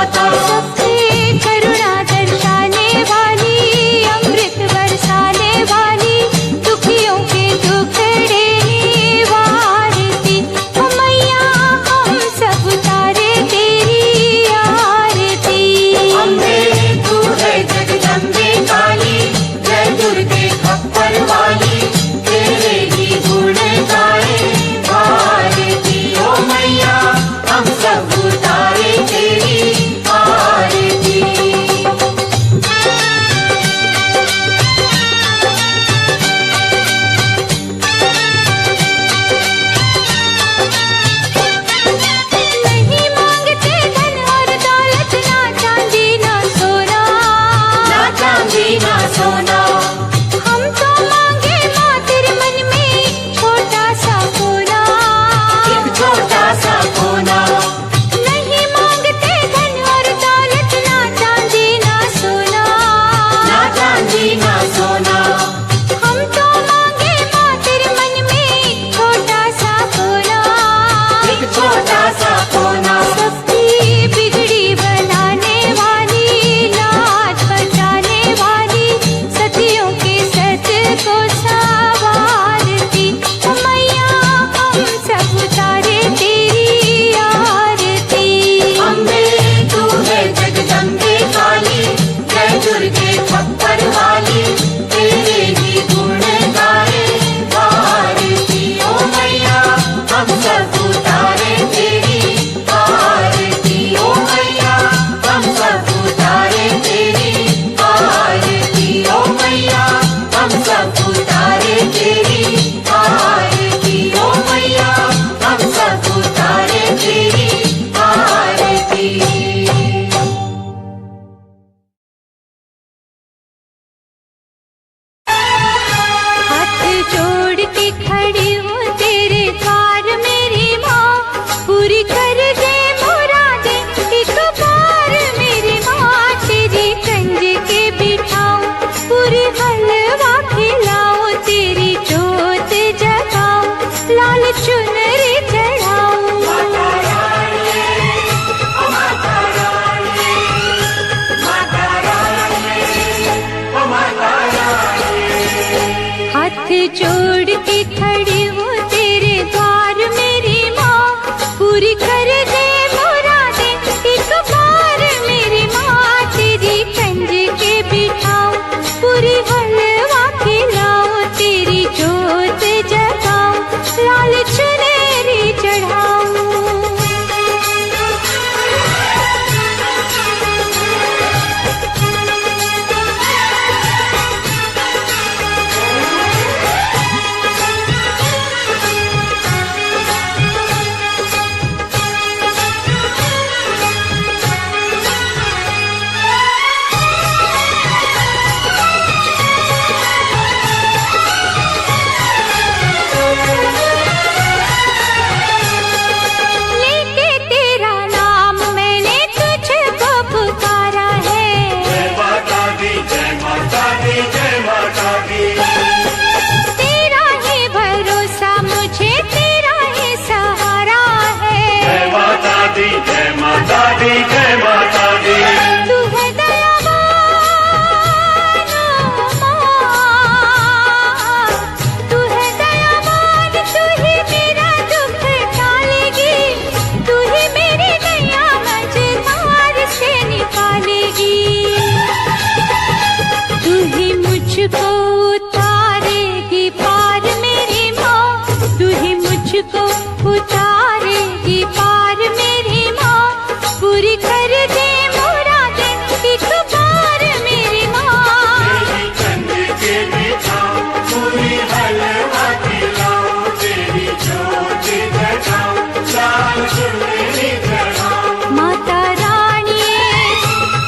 माता। सबसे करुणा दर्शाने वाली, अमृत बरसाने वाली, दुखियों के दुखड़े निवारती, ओ मैया हम सब उतारे तेरी आरती। अम्बे तू है जगदम्बे काली, जय दुर्गे खप्पर वाली, तेरे ही गुण गाए भारती। ओ मैया हम सब उतारे तेरी आरती। नहीं मांगते धन और दौलत, ना चांदी ना सोना, ना चांदी ना सोना, हम तो मांगे माँ तेरे मन में छोटा सा कोना। एक छोटा सा कोना। नहीं मांगते धन और दौलत, ना चांदी ना सोना, ना चांदी ना सोना, हम तो मांगे माँ तेरे मन में छोटा सा कोना। एक छोटा सा कोना। सबकी बिगड़ी बनाने वाली, लाज बचाने वाली, सतियों के सत को संवारती, ओ मैया हम सब उतारे तेरी आरती। अम्बे तू है जगदम्बे काली, जय दुर्गे खप्पर वाली, तेरे ही गुण गाए भारती। ओ मैया हम सब उतारे तेरी आरती। ओ मैया हम सब उतारे तेरी आरती। ओ मैया हम सब उतारे तेरी आरती। ओ मैया हम सब उतारे तेरी आरती। हाथ जोड़ के खड़ी हूँ तेरे द्वार मेरी माँ, पूरी कर दे मुरादें एक बार मेरी माँ। तेरी कंज के बिठाऊं, पूरी हलवा खिलाऊं, तेरी जोत जगाऊं, लाल चुनरी चढ़ाऊं। हाथ जोड़ के खड़ी हूँ तेरे द्वार मेरी माँ, पूरी कर दे मुरादें एक बार मेरी माँ। तेरी कंज के बिठाऊं, पूरी हलवा खिलाऊं, तेरी जोत जगाऊं, लाल चुनरी चढ़ाऊं। लेके तेरा नाम मैंने तुझको पुकारा है, जय माता दी, जय माता दी, जय माता दी। तेरा ही भरोसा मुझे, तेरा ही सहारा है। जय माता दी, जय माता दी, जय माता दी। तू है दयावान माँ, तू है दयावान, तू ही मेरा दुख टालेगी, तू ही मेरी नैया मझधार से निकालेगी। तू ही मुझको उतारेगी पार मेरी माँ, तू ही मुझको उतारेगी पार मेरी माँ, पूरी कर दे मुरादें एक बार मेरी माँ। तेरी कंज के बिठाऊं, पूरी हलवा खिलाऊं, तेरी जोत जगाऊं, लाल चुनरी चढ़ाऊं। माता रानी,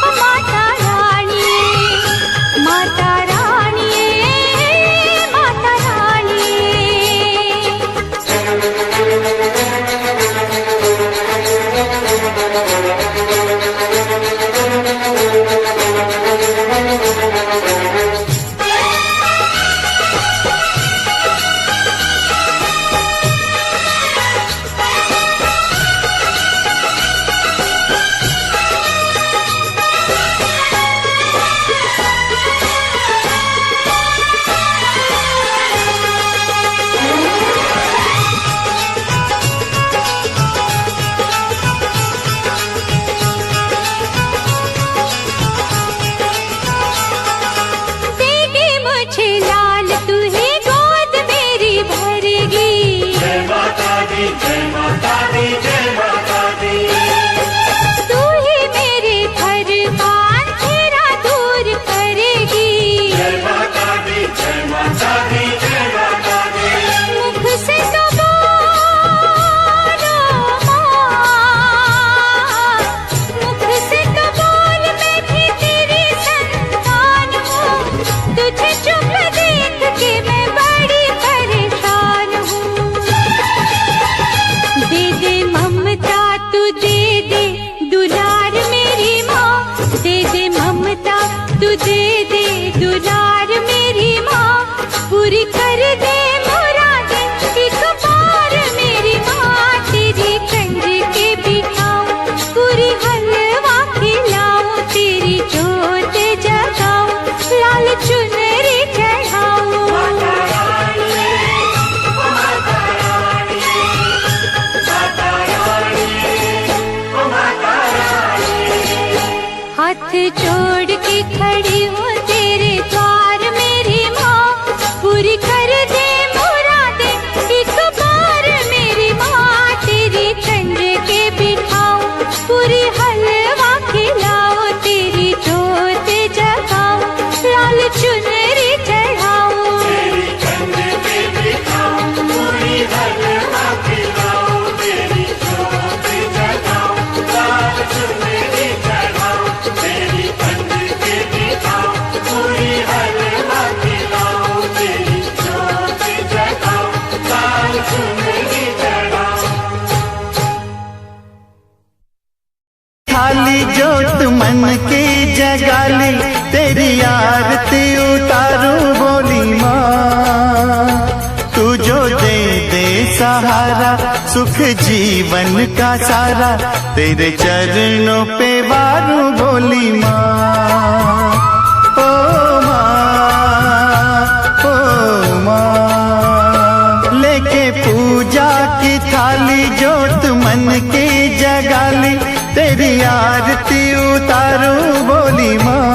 ओ माता रानी, माता रानी, माता रानी। कर दे मुरादे, एक बार मेरी माँ तेरी कंज के बिठाऊं, पूरी हलवा खिलाऊं, तेरी जोत जगाऊं, लाल चुनरी चढ़ाऊं। माता रानी, माता रानी, माता रानी, माता रानी। हाथ जोड़ के खड़ी हूँ तेरे द्वार मेरी माँ, पूरी कर दे मुरादे, एक बार मेरी माँ तेरी कंज के बिठाऊं, पूरी हलवा खिलाऊं, तेरी जोत जगाऊं, लाल चुनरी चढ़ाऊं। तेरी कंध पे बिठाऊं, पूरी हलवा खिलाऊं, तेरी जोत जगाऊं, लाल चुनरी चढ़ाऊं। तेरी कंध पे बिठाऊं, पूरी हलवा खिलाऊं, तेरी जोत जगाऊं, लाल चुनरी चढ़ाऊं। थाली जोत मन की जगाली, तेरी आरती उतारूं बोली माँ। तू जो दे दे सहारा, सुख जीवन का सारा, तेरे चरणों पे वारूं बोली माँ। ओ माँ, ओ माँ, लेके पूजा की थाली जोत मन की जगाली, तेरी आरती उतारूं बोली माँ।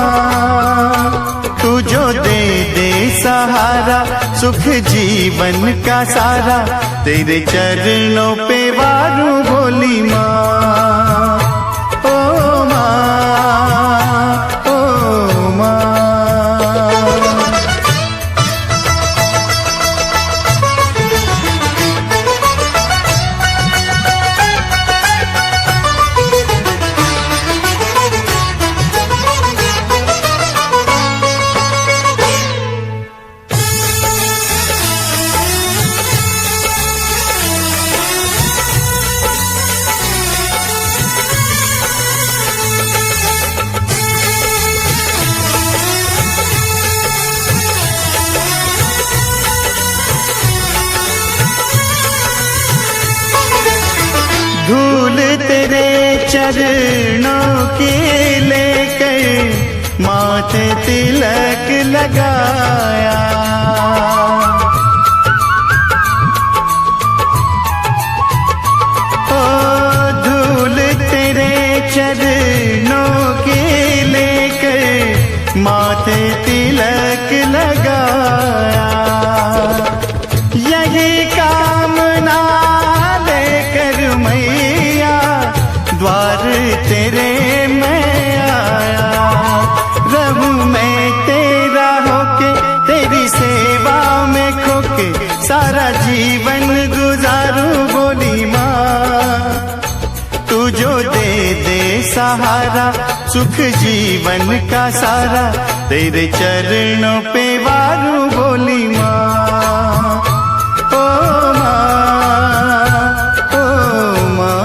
तू जो दे दे सहारा, सुख जीवन का सारा, तेरे चरणों पे वारूं बोली माँ। ओ माँ, ओ माँ। धूल तेरे चरणों की लेकर माथे तिलक लगाया। ओ धूल तेरे चरणों की लेकर माथे तिलक लगाया। यही कामना लेकर मैया द्वार तेरे मैं आया। रहूं मैं तेरा होके, तेरी सेवा में खोके, सारा जीवन गुजारूं बोली माँ। तू जो दे दे सहारा, सुख जीवन का सारा, तेरे चरणों पे वारूं बोली माँ। ओ माँ, ओ माँ।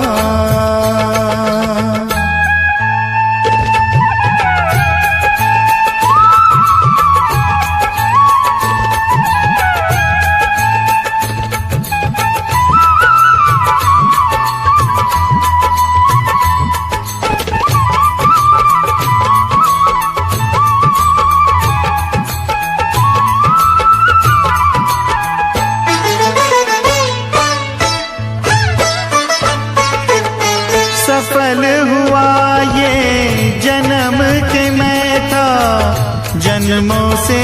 सफल हुआ ये जन्म के मैं था जन्मों से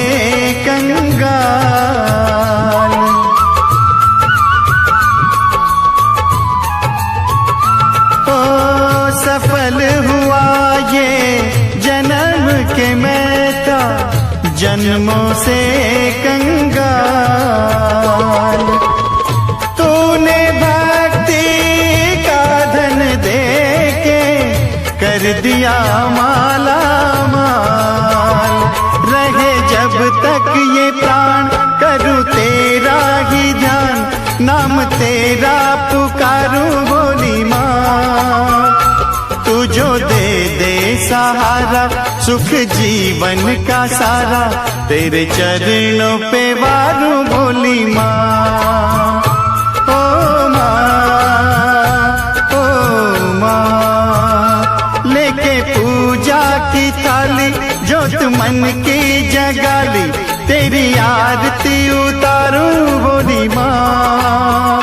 कंगाल। ओ सफल हुआ ये जन्म के मैं था जन्मों से कंगाल। तूने भक्ति का धन दे के कर दिया माला माल। रहे जब तक ये प्राण करूं तेरा ही ध्यान, नाम तेरा पुकारूं बोली माँ। तू जो दे दे सहारा, सुख जीवन का सारा तेरे चरणों पे वारूं बोली माँ। ओ माँ लेके पूजा की थाली जोत मन की जगाली तेरी आरती उतारूं बोली माँ।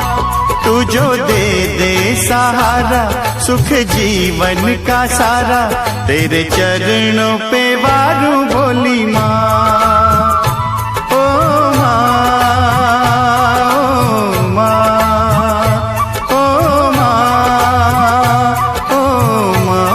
तू जो दे दे सहारा सुख जीवन का सारा तेरे चरणों पे वारूं बोली माँ। ओ माँ, ओ माँ, ओ माँ, ओ माँ।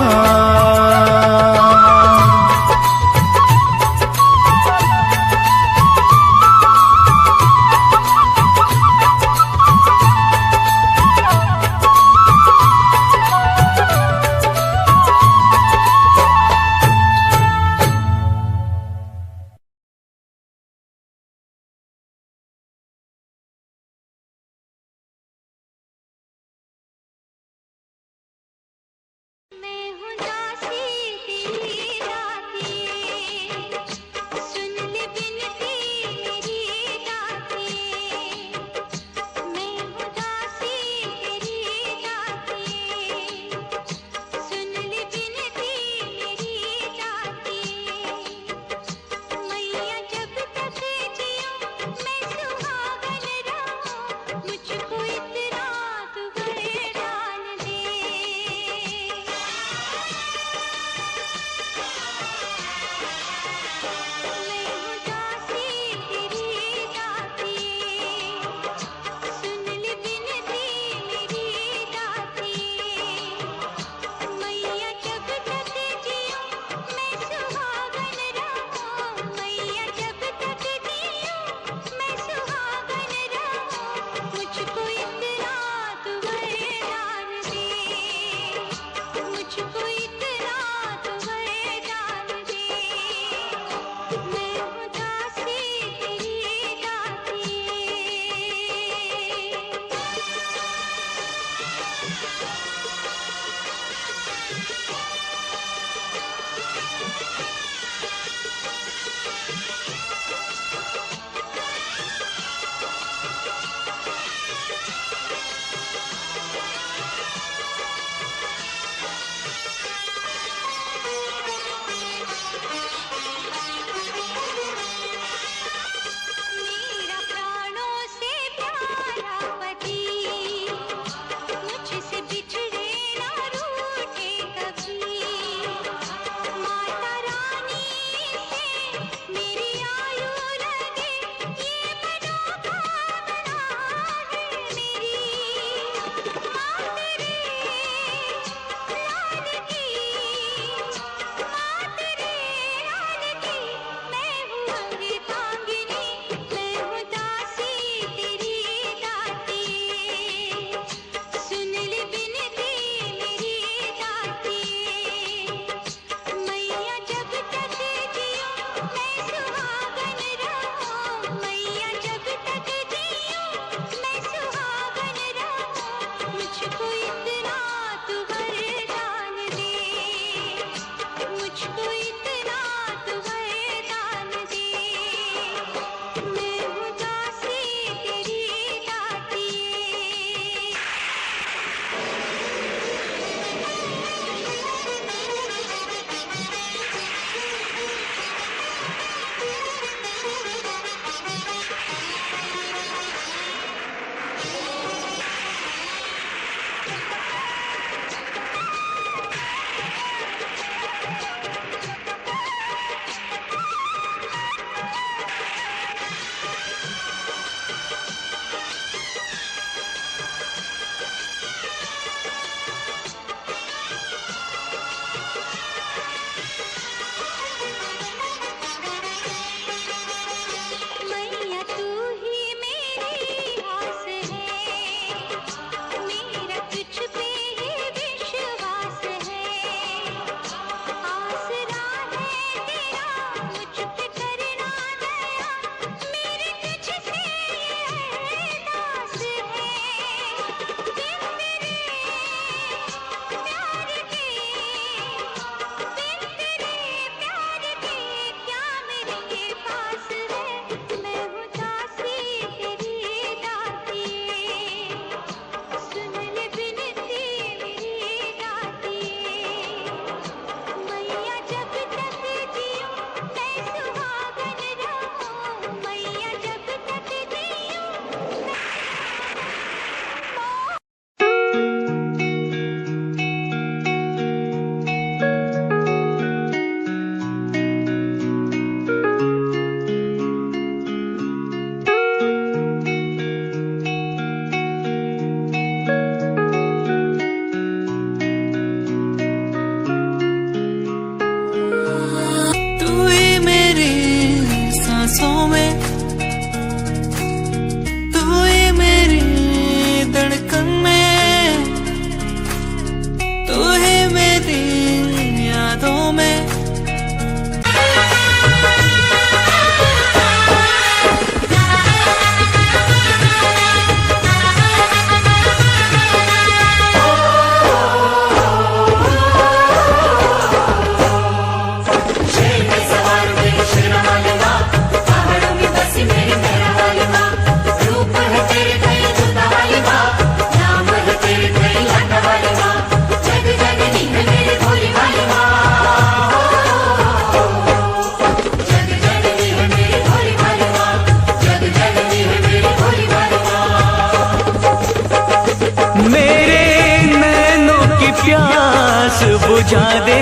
प्यास बुझा दे,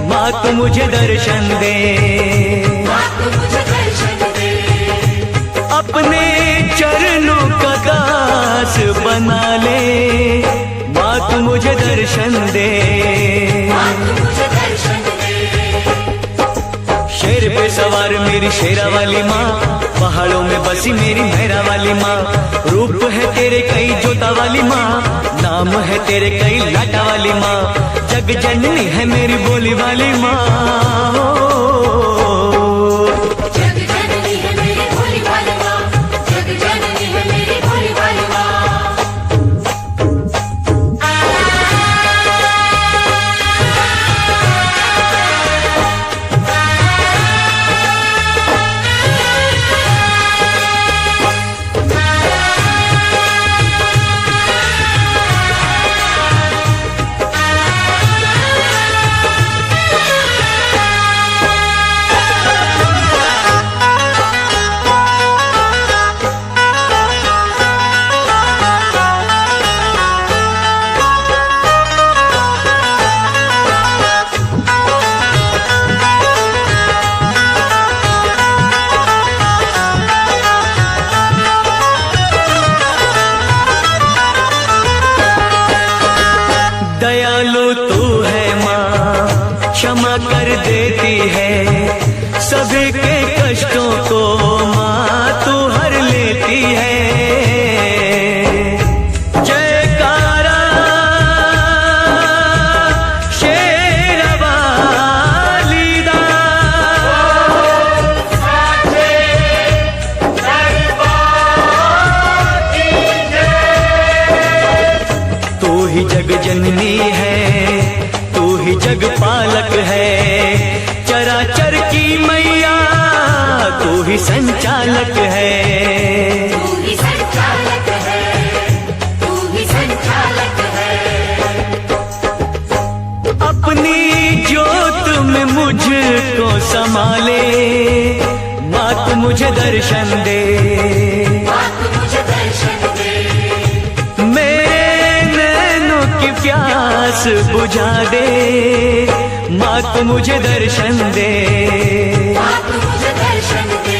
माँ तू मुझे दर्शन दे। अपने चरणों का दास बना ले, माँ तू मुझे दर्शन दे। शेर पे सवार मेरी शेरा वाली माँ, पहाड़ों में बसी मेरी मेहरा वाली माँ। रूप है तेरे कई जोता वाली माँ, नाम है तेरे कई लाटा वाली माँ। जग जननी है मेरी बोली वाली माँ। दयालु तू है माँ, क्षमा कर देती है सभी के कष्टों को माँ तू हर लेती है। जयकारा शेरा वाली दा, तू ही जग जननी है, तू ही जग पालक है। चराचर की मैया तू ही संचालक है। तू ही संचालक है, तू ही संचालक है। अपनी ज्योत में मुझको संभाले, माँ तू मुझे दर्शन दे। मुझे दर्शन दे, मेरे नैनों की प्यास बुझा दे, माँ तू मुझे दर्शन दे। मुझे दर्शन दे।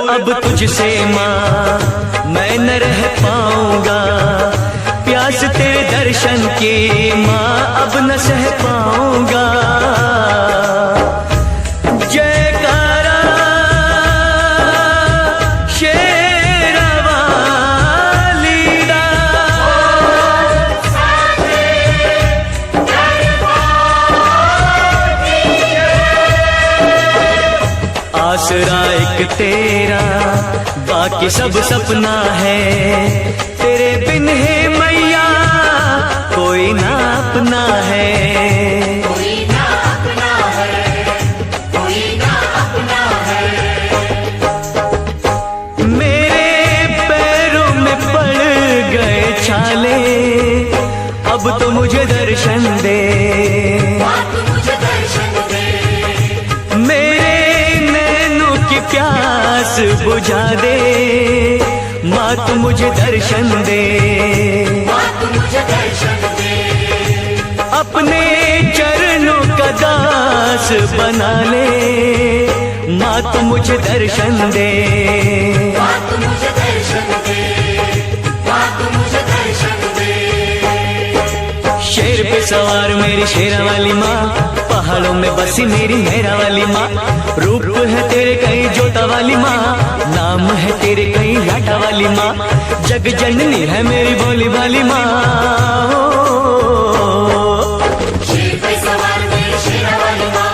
अब तुझसे माँ मैं न रह पाऊंगा, प्यास तेरे दर्शन की माँ अब न सह पाऊंगा। जयकारा शेरा वाली दा, आसरा एक तेरा बाकी सब सपना है, तेरे बिन है मैया कोई ना अपना है। कोई ना अपना है, कोई ना अपना है। मेरे पैरों में पड़ गए छाले, अब तो मुझे दर्शन दे। मुझे दर्शन दे, मेरे नैनों की प्यास बुझा दे, माँ तू मुझे दर्शन दे। मुझे दर्शन दे, अपने चरणों का दास बना ले, माँ तू मुझे दर्शन दे। मुझे दर्शन दे, मुझे दर्शन दे। शेर पे सवार मेरी शेरा वाली माँ, पहाड़ों में बसी मेरी मेहरा वाली माँ। रूप है तेरे कई जोता वाली माँ, नाम है तेरे कई लाटा वाली माँ। जग जननी है मेरी भोली भाली माँ। शेर पे सवार मेरी शेरा वाली माँ,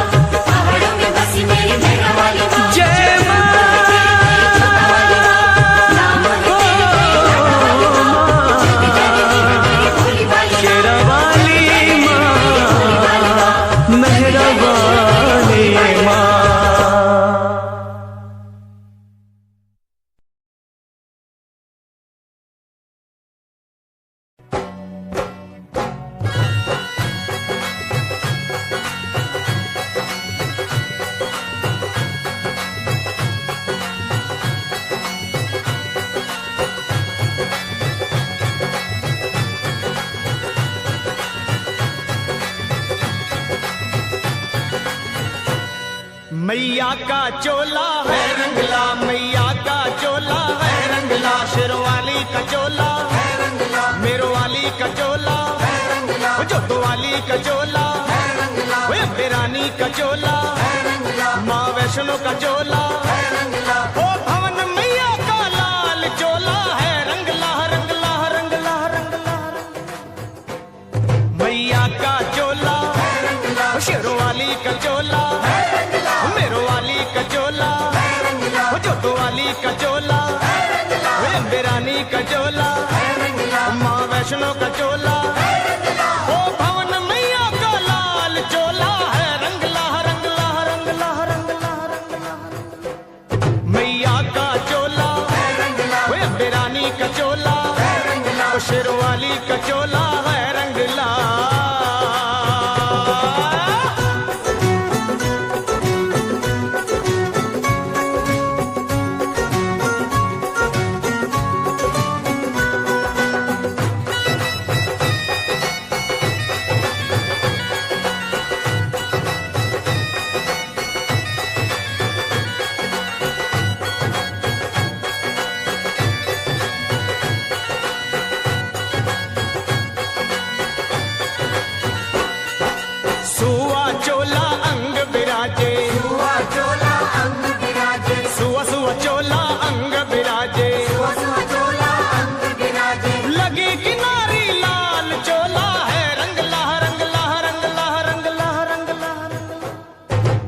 पहाड़ों में बसी मेरी मेहरा वाली माँ। जय माँ। नाम है तेरे कई लाटा वाली का चोला है रंगला, मैया का चोला है रंगला, शेरवाली का चोला है रंगला, मेरो वाली का चोला है रंगला, जोतो वाली का चोला है रंगला, रानी का चोला है रंगला, माँ वैष्णो का चोला है रंगला, ओ भवन मैया का लाल चोला है रंगला रंगला रंगला रंगला, मैया का चोला है रंगला, शेरवाली का चोला है रंगला, मेरो वाली का चोला है रंगला, जोतो वाली का चोला है रंगला, रानी का चोला है रंगला, माँ वैष्णो का चोला है रंगला, ओ भवन मैया का लाल चोला है रंगला रंगला रंगला रंगला रंगला, मैया का चोला है रंगला, रानी का चोला है रंगला, शेरवाली का चोला है रंगला। सुआ चोला अंग बिराजे, सुआ चोला अंग बिराजे, सुआ सुआ चोला अंग बिराजे, सुआ सुआ चोला अंग बिराजे, लगी किनारी लाल चोला है रंगला रंगला रंगला रंगला रंगला,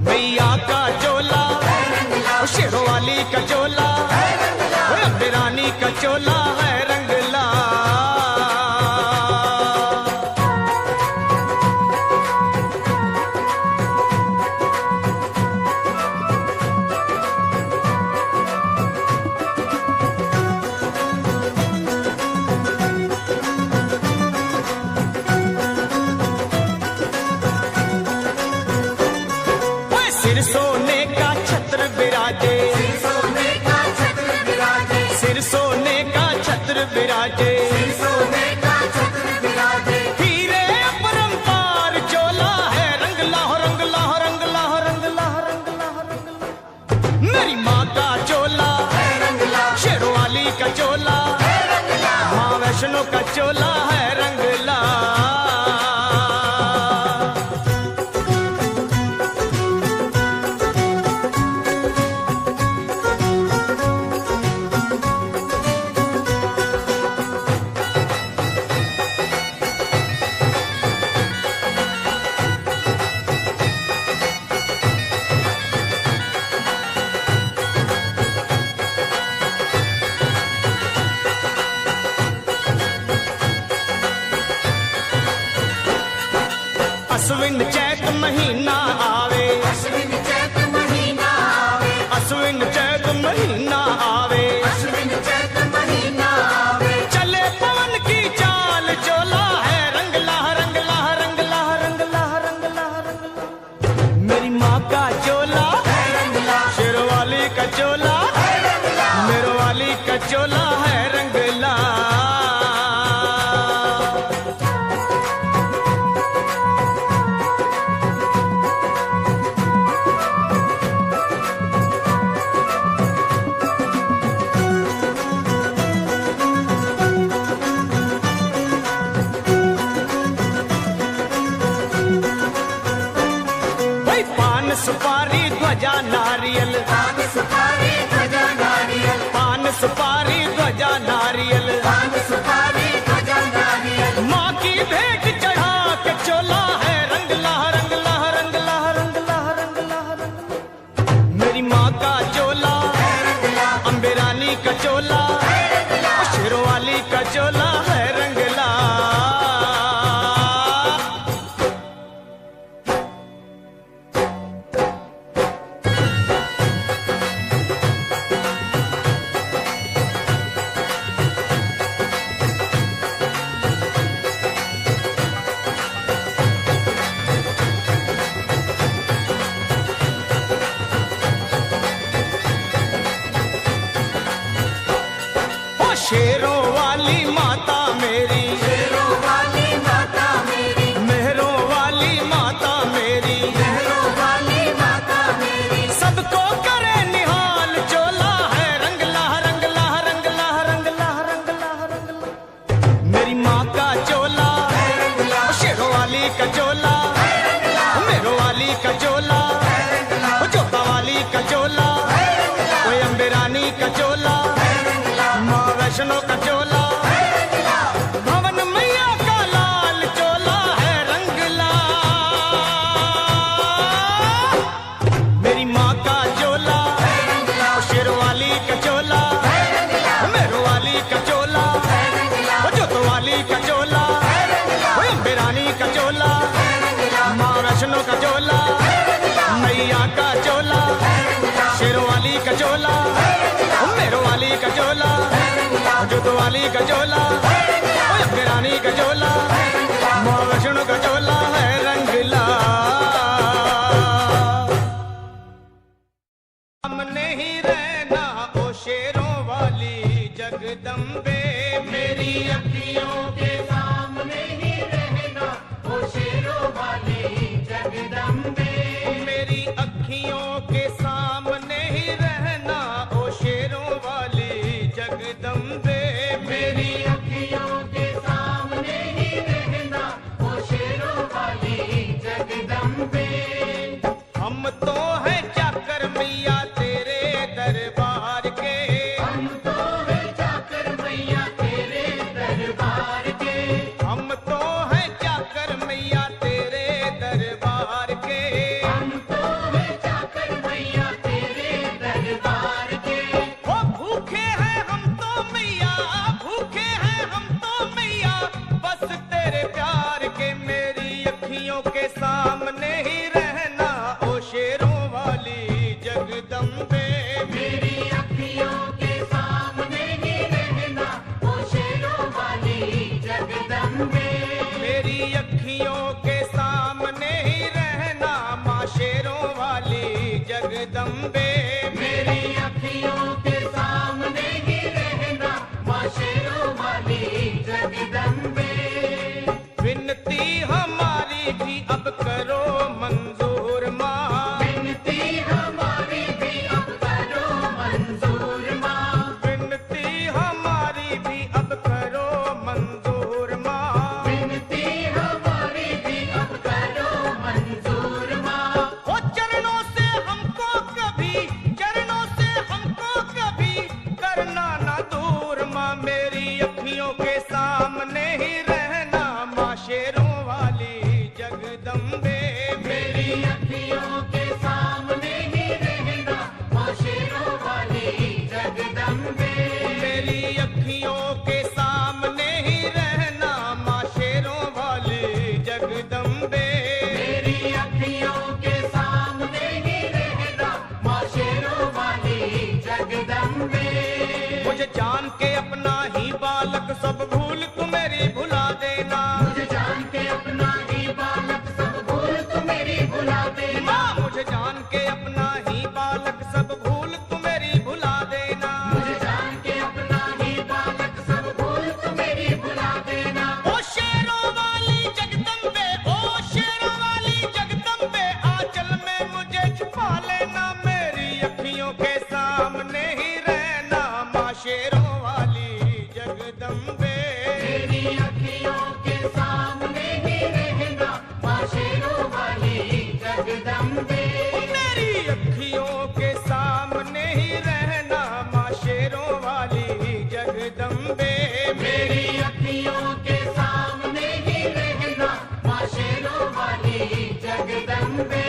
मैया का चोला है रंगला, शेरवाली का चोला है रंगला, रानी का चोला है रंगला। सिर सोने का छत्र बिराजे, सोने का छत्र बिराजे, सिर सोने का छत्र बिराजे, सोने का छत्र बिराजे, हीरे अपरंपार चोला है रंगला रंगला रंगला रंगला रंगला रंगला, मेरी माँ का चोला है रंगला, शेरवाली का चोला है रंगला, माँ वैष्णो का चोला है रंगला। अश्विन चैत महीना आवे, अश्विन चैत महीना आवे, अश्विन चैत महीना आवे, अश्विन चैत महीना आवे, चले पवन की चाल चोला है रंगला रंगला रंगला रंगला रंगला रंगला, मेरी माँ का चोला है रंगला, शेरवाली का चोला है रंगला, मेरो वाली का चोला है रंगला। पान सुपारी ध्वजा नारियल, पान सुपारी ध्वजा नारियल, पान सुपारी ध्वजा नारियल, पान सुपारी ध्वजा नारियल, माँ की भेंट चढ़ा के चोला है रंगला रंगला रंगला रंगला रंगला रंगला, मेरी माँ का चोला है रंगला, अम्बे रानी का चोला है रंगला, शेरवाली का चोला है रंगला। शेरों वाली माता मेरी, शेरों वाली माता मेरी, मेहरों वाली माता मेरी, मेहरों वाली माता मेरी, सबको का चोला, मेरो वाली का चोला, जोतो वाली का चोला, अम्बे रानी का चोला, माँ वैष्णो का चोला है रंगला। हमने ही रहना ओ शेरों वाली जगदम्बे, मेरी अखियों के सामने ही रहना ओ शेरों वाली जगदम्बे, मेरी अखियों के सामने ही रहना ओ शेरों वाली जगदम्बे, मेरी अखियों के सामने ही रहना ओ शेरों वाली जगदम्बे। हम तो है चाकर मैया तेरे दरबार के, हम तो है चाकर मैया तेरे दरबार के, हम तो है चाकर मैया तेरे दरबार के, हम तो है चाकर मैया तेरे दरबार के। ओ भूखे हैं हम तो मैया, भूखे हैं हम तो मैया, बस तेरे प्यार के, मेरी अखियों के सामने ही रहना ओ शेरों वाली जगदम्बे, मेरी अखियों के सामने ही रहना ओ शेरों वाली जगदम्बे, मेरी अखियों के सामने ही रहना माँ शेरों वाली जगदम्बे, मेरी अखियों के सामने ही रहना माँ शेरों वाली जगदम्बे। विनती हमारी भी अब करो मंजूर माँ, विनती हमारी भी अब करो मंजूर माँ, विनती हमारी भी अब करो मंजूर माँ, विनती हमारी भी अब करो मंजूर माँ। ओ चरणों से हमको कभी, चरणों से हमको कभी करना ना दूर माँ, मेरी अखियों के सामने ही रहना माँ शेरों वाली जगदम्बे, मेरी अखियों के सामने ही रहना माँ शेरों वाली जगदम्बे, मेरी अखियों के सामने ही रहना माँ शेरों वाली जगदम्बे, मेरी अखियों के सामने ही रहना माँ शेरों वाली जगदम्बे। मुझे जान के अपना ही बालक सब भूल तू मेरी भुला देना, मुझे जान के अपना ही बालक सब भूल तू मेरी भुला देना, मुझे जान के अपना ही बालक सब भूल तू मेरी भुला देना, मुझे जान के अपना ही बालक सब भूल तू मेरी भुला देना। ओ शेरों वाली जगदम्बे, ओ शेरों वाली जगदम्बे, आंचल में मुझे छुपा लेना, मेरी अखियों के सामने ही रहना माँ शेरों वाली जगदम्बे, मेरी अखियों के सामने ही रहना माँ शेरों वाली जगदम्बे, मेरी अखियों के सामने ही रहना माँ शेरों वाली जगदम्बे, मेरी अखियों के सामने ही रहना माँ शेरों वाली जगदम्बे।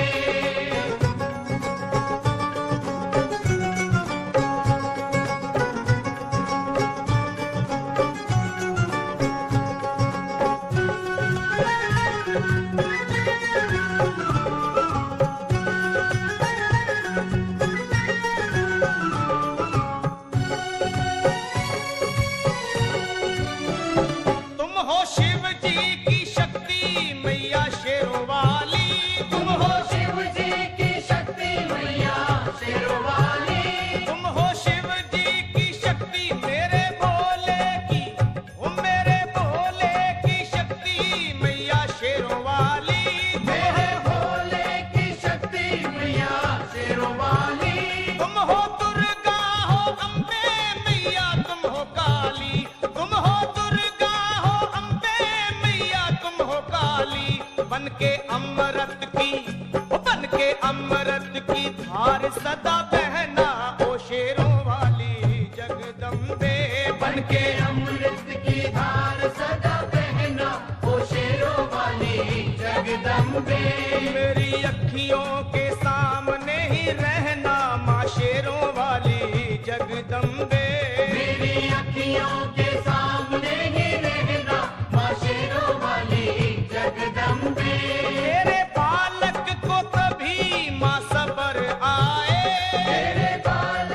तुम हो शिव जी की शक्ति मैया शेरों वाली, तुम हो शिव जी की शक्ति मैया शेरों वाली, तुम हो शिव जी की शक्ति मेरे भोले की, ओ मेरे भोले की शक्ति मैया शेरों वाली, मेरे भोले की शक्ति मैया शेरों वाली, तुम हो दुर्गा हो अम्बे मैया, तुम हो काली, तुम हो दुर्गा हो अम्बे मैया, तुम हो काली, बन के अमृत की, बन के अमृत की धार सदा बहना ओ शेरों वाली जगदम्बे, बन के अमृत की धार सदा बहना ओ शेरों वाली जगदम्बे, मेरी अखियों के सामने ही रहना माँ शेरों वाली जगदम्बे, मेरी अखियों के सामने ही रहना माँ शेरों वाली जगदम्बे। तेरे बालक को कभी माँ सबर आए, तेरे बालक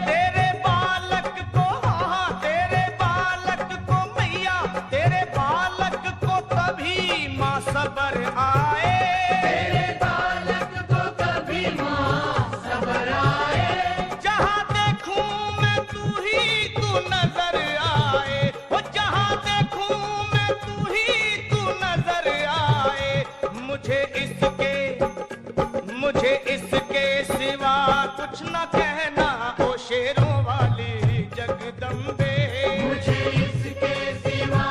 तेरे बालक को हाँ तेरे बालक को मैया तेरे बालक को कभी माँ सबर आए तेरे बालक को कभी माँ सबर आए जहाँ देखूं मैं तू ही तू नजर आए वो जहाँ देखूं मैं तू ही तू नजर आए मुझे इसके सिवा कुछ न कहना ओ शेरों वाली जगदम्बे मुझे इसके सिवा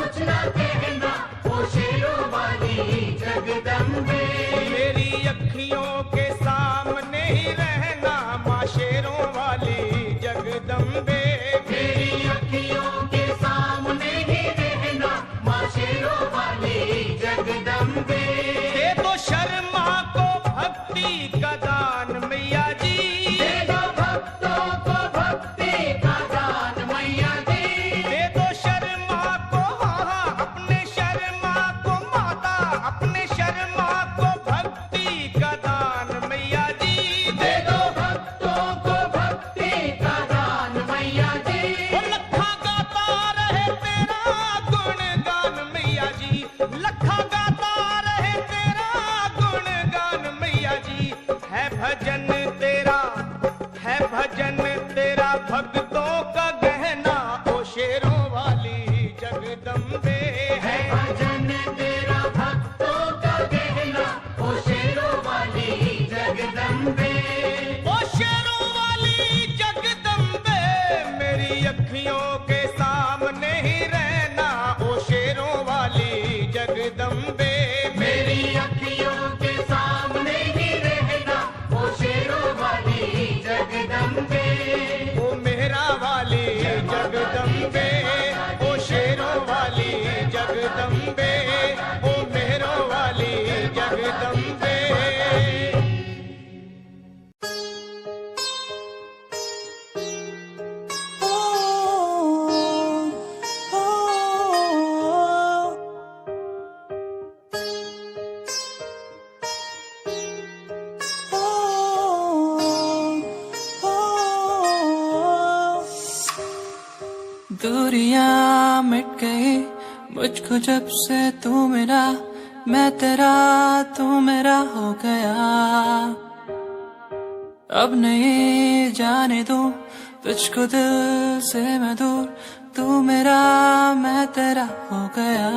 कुछ न कहना ओ शेरों वाली जगदम्बे मेरी अखियों के सामने ही रहना माँ शेरों वाली जगदम्बे मेरी अखियों के सामने ही रहना माँ शेरों वाली जगदम्बे दे दो शर्मा को भक्ति का दान मैया जी दे दो भक्तों को भक्ति का दान मैया जी दे दो शर्मा को हाँ अपने शर्मा को माता अपने शर्मा को भक्ति का दान मैया जी दे दो भक्तों को भक्ति का दान मैया जी लखा गाता रहे तेरा गुणगान मैया जी लखा गाता रहे तेरा गुणगान मैया जी है भजन तेरा भक्तों का गहना ओ शेरों वाली जगदम्बे है भजन तेरा भक्तों का गहना ओ शेरों वाली जगदम्बे ओ शेरों वाली जगदम्बे मेरी अखियों के सामने ही रहना ओ शेरों वाली जगदम्बे मेरी अखियों के सामने ही रहना ओ शेरों वाली जगदम्बे ओ मेहरा वाली जगदम्बे ओ शेरों वाली जगदम्बे ओ मेहरों वाली जगदम्बे दूरियां मिट गई मुझको जब से तू मेरा मैं तेरा तू मेरा हो गया अब नहीं जाने दूं तुझको दिल से मैं दूर तू मेरा मैं तेरा हो गया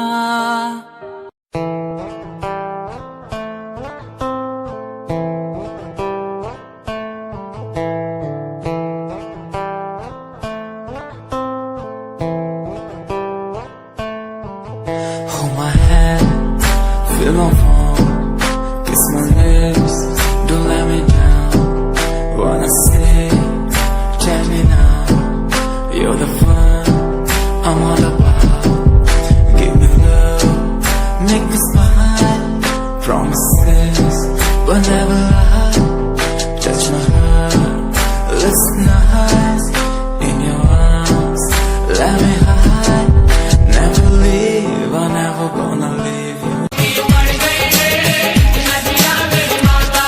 Feel my phone, kiss my lips, don't let me down. Wanna say, tell me now, you're the fun I'm all about. Give me love, make me smile. Promises, but never lie. Touch my heart, listen nice. In your arms, let me hide. Never leave, I'm never gonna leave you. नदिया मेरी माता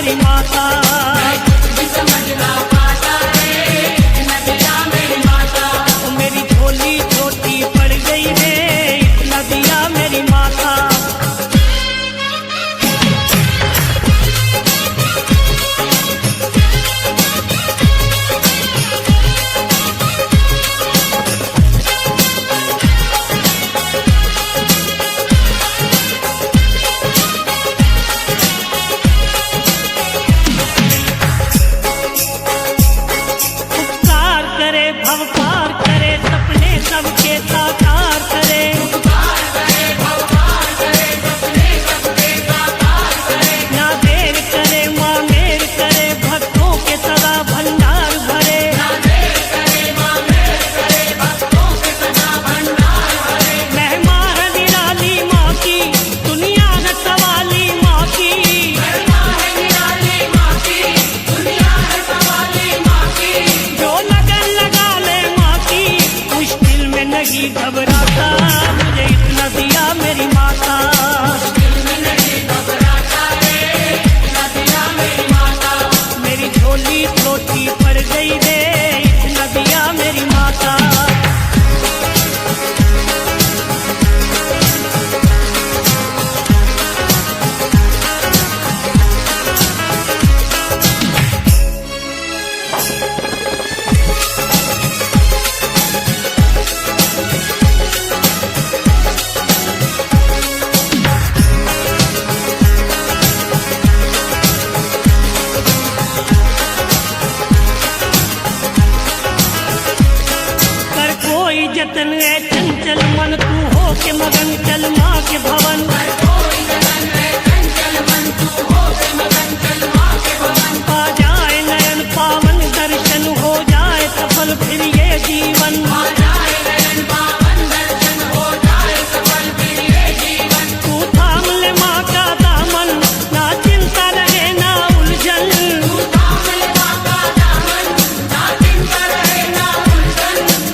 मेरी माता। मेरी झोली छोटी पड़ गई रे, इतना दिया मेरी माता। उपकार करे भव पार करे, सपने सबके साकार करे। ना देर करे माँ मेर करे, भक्तों के सदा भंडार भरे। महिमा है निराली माँ की, दुनिया है सवाली माँ की। जो लगन लगा ले माँ की, मुश्किल में नहीं घबराता, मुझे इतना दिया मेरी माता। मेरी झोली छोटी पड़ गई रे, इतना दिया मेरी माता। कर कोई जतन है चंचल मन, तू हो के मगन चल माँ के भवन। आ जाए नयन पावन दर्शन, हो जाए सफल फिर ये जीवन। तू थाम ले माँ का दामन, ना चिंता रहे ना उलझन।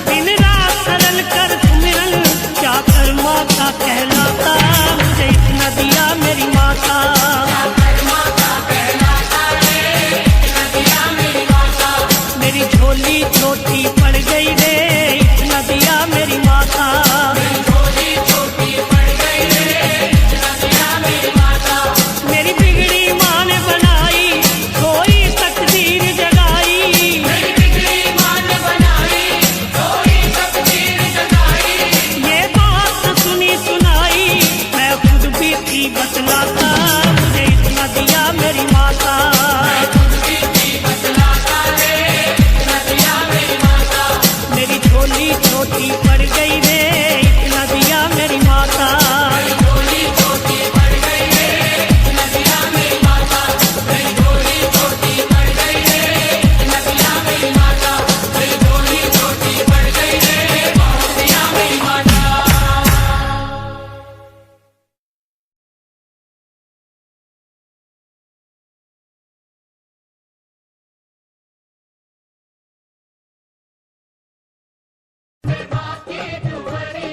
दिन रात सरल कर सुमिरन, क्या कर माँ का कहलाता, मुझे इतना दिया मेरी माता। मेरी झोली छोटी पड़ गई रे, इतना दिया मेरी माता। मेरी बिगड़ी माँ ने बनाई, कोई तकदीर जगाई। ये बात सुनी सुनाई, मैं खुद भी थी बतलाता, मुझे इतना दिया मेरी माता। मेरी झोली छोटी पड़ गई रे, इतना दिया मेरी माता।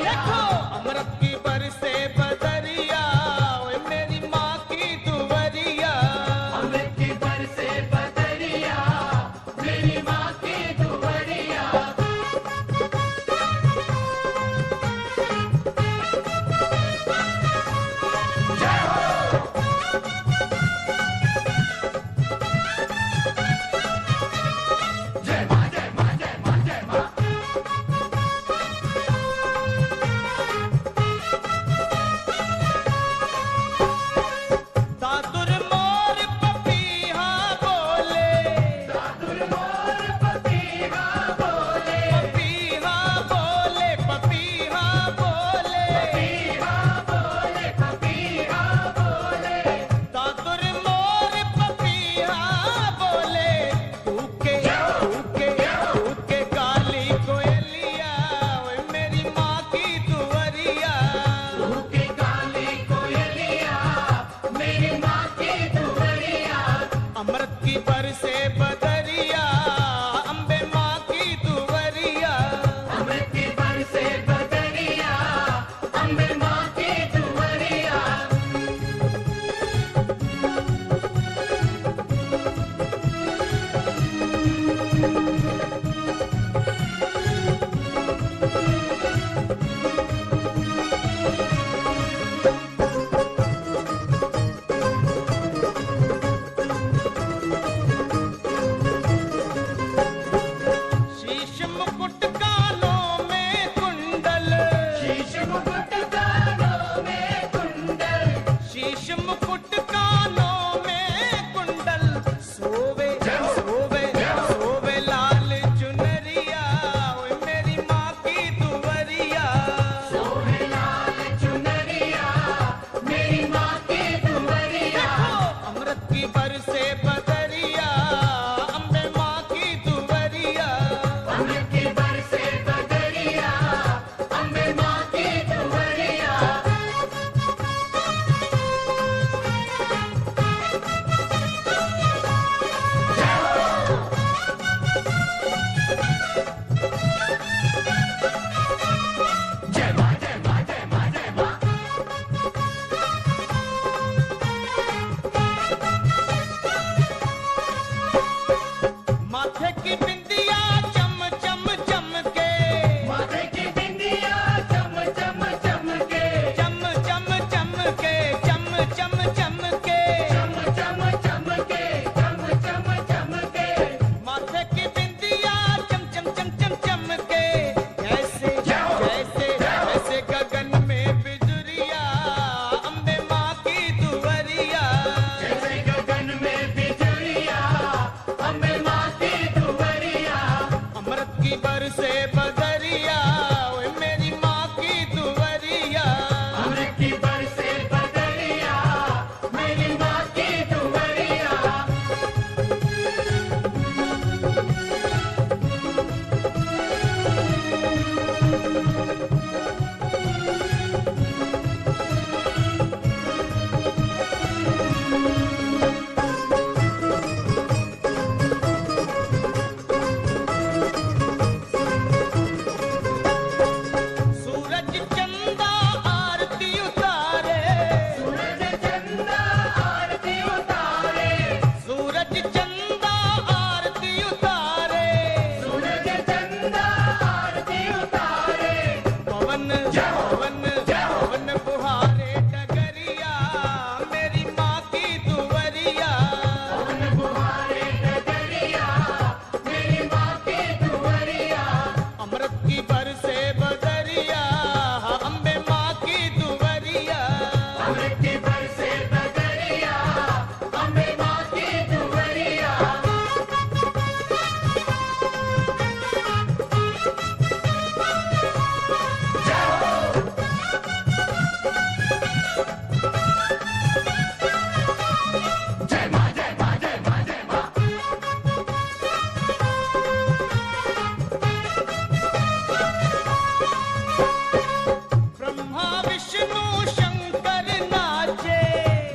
देखो अमृत की बरसे बदरिया, ओए मेरी माँ की दुवरिया। अमृत की बरसे बदरिया, मेरी माँ की दुवरिया। दादुर मोर पपीहा बोले, पपीहा बोले, पपीहा बोले, पपीहा बोले। दादुर मोर पपीहा बोले, तूके काली कोयलिया, ओए मेरी माँ की दुवरिया। अमृत की बरसे बदरिया, अम्बे माँ की दुवरिया। अमृत की बरसे बदरिया, अम्बे माँ की दुवरिया। बरसे बदरिया अम्बे माँ की दुवरिया। अमृत की बरसे बदरिया अम्बे माँ की दुवरिया। जय माँ जय माँ जय माँ जय माँ। माथे की बिंदिया चम चम चमके। माथे की बिंदिया चम चम चमके। चम चम चमके चम चम चमके। चम चम चमके चम चम चमके। माथे की बिंदिया चम चम चम चम चमके। जैसे जैसे जैसे गगन में बिजुरिया अम्बे माँ की दुवरिया। जैसे गगन में बिजुरिया अम्बे माँ की दुवरिया। अमृत की बरसे बदरिया ओए मेरी माँ की दुवरिया। अमृत की बरसे बदरिया मेरी माँ की दुवरिया। सूरज चंदा आरती उतारे। सूरज चंदा आरती उतारे। सूरज चंदा आरती उतारे। सूरज चंदा आरती उतारे। पवन पवन पवन बुहारे डगरिया मेरी माँ की दुवरिया। पवन बुहारे डगरिया मेरी माँ की दुवरिया। अमृत की बरसे बदरिया अम्बे माँ की दुवरिया। अमृत की बरसे बदरिया अम्बे माँ की दुवरिया। जय माँ जय माँ जय माँ जय माँ। ब्रह्मा विष्णु शंकर नाचे।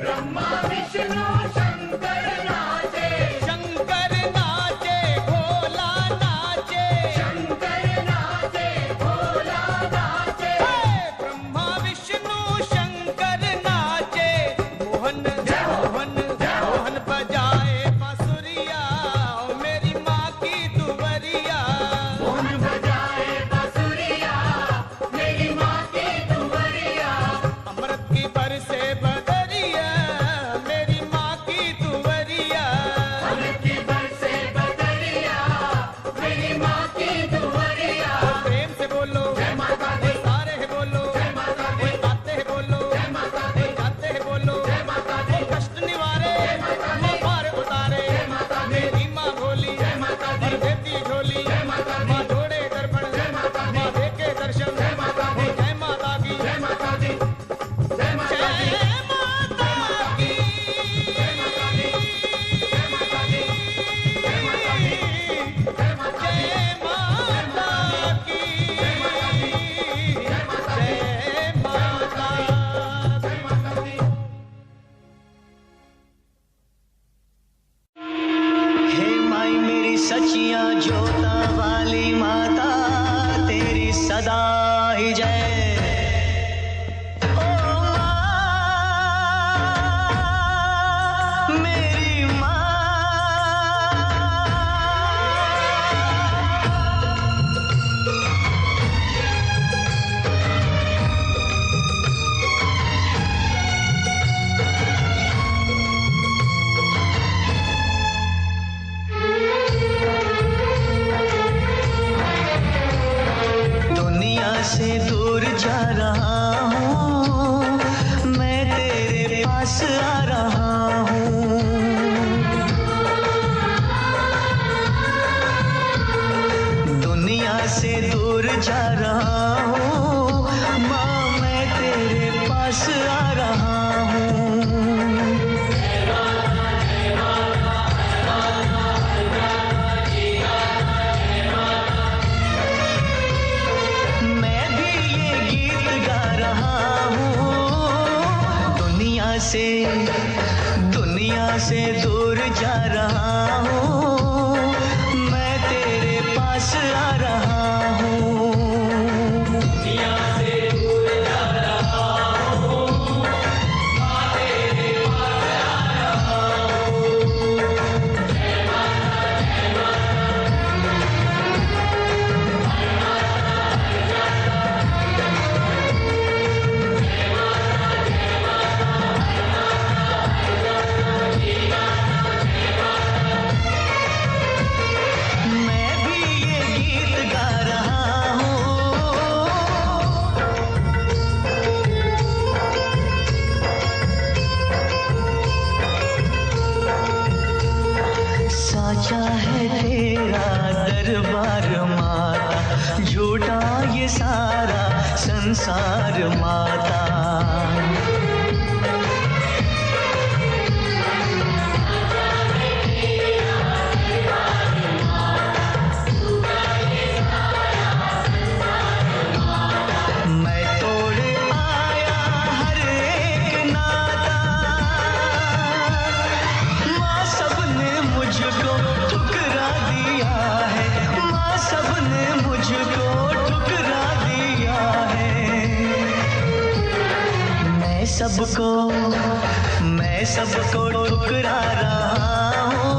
ब्रह्मा विष्णु शंकर नाचे। शंकर नाचे भोला नाचे। शंकर नाचे भोला नाचे। ब्रह्मा विष्णु शंकर नाचे। मोहन मोहन मोहन बजाए बांसुरिया ओ मेरी माँ की दुवरिया। मोहन बजाए बांसुरिया मेरी माँ की दुवरिया। अमृत की बरसे बदरिया मेरी माँ की दुवरिया। अमृत की बरसे बदरिया मेरी माँ की दुवरिया। प्रेम से बोलो जय माता दी। सारे है बोलो जय माता दी। आते हैं बोलो जय माता दी। जाते हैं बोलो जय माता दी। कष्ट निवारे माता दी। पार उतारे जय माता दी। मेरी माँ भोली जय माता दी। भर देती झोली जय माता दी। माँ जोड़े दर्पण जय माता दी। माँ देखे दर्शन जय माता दी। जय माता की जय माता दी। जय माता दी। जय माता की जय माता दी। जय माता दी। जय माता दी। जय माता दी। जय माता की जय माता दी। जय माता दी। जय माता जय माता दी। हे माई मेरी सचिया जोता वाली माता तेरी सदा ही जय। ओ माँ, मेरी माँ। जा रहा हूँ, मैं तेरे पास आ रहा हूँ। दुनिया से दूर जा रहा हूँ, माँ तेरे पास आ रहा हूँ। जय माता जय मैं भी ये गीत गा रहा हूँ। साचा है तेरा दरबार माता, झूठा ये सारा संसार माता। मैं तोड़ आया हर एक नाता, माँ सबने मुझको ठुकरा दिया है, माँ सबने मुझको ठुकरा दिया है। मैं सबको ठुकरा रहा हूँ,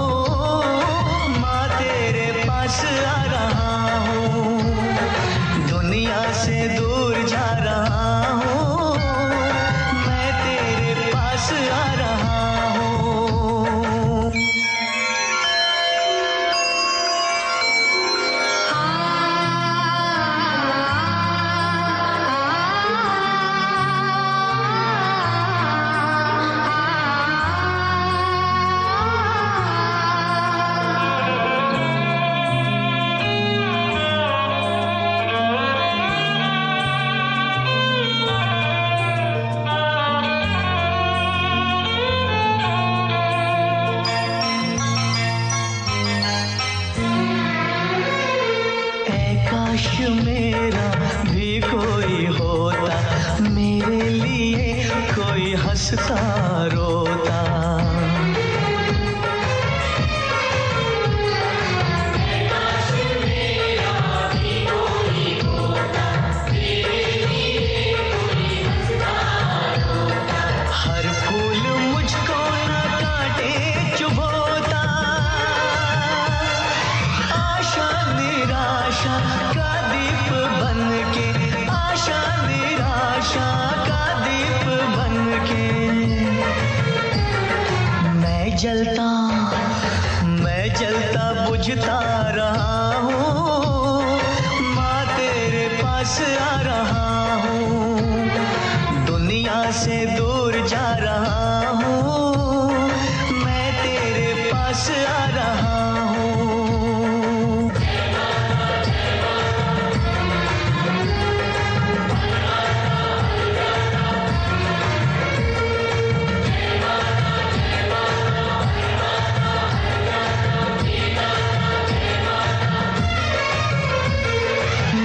माँ तेरे पास आ रहा हूँ। दुनिया से दूर जा रहा हूँ, मैं तेरे पास आ रहा हूँ। काश मेरा भी कोई होता, मेरे लिए कोई हंसता रोता। काश मेरा भी कोई होता, मेरे लिए कोई हंसता रोता। हर फूल मुझको न काटे चुभोता, आशा निराशा का दीप बन के, आशा निराशा का दीप बन के। मैं जलता बुझता रहा हूँ, माँ तेरे पास आ रहा हूँ। दुनिया से दूर जा रहा हूँ, मैं तेरे पास आ रहा हूँ।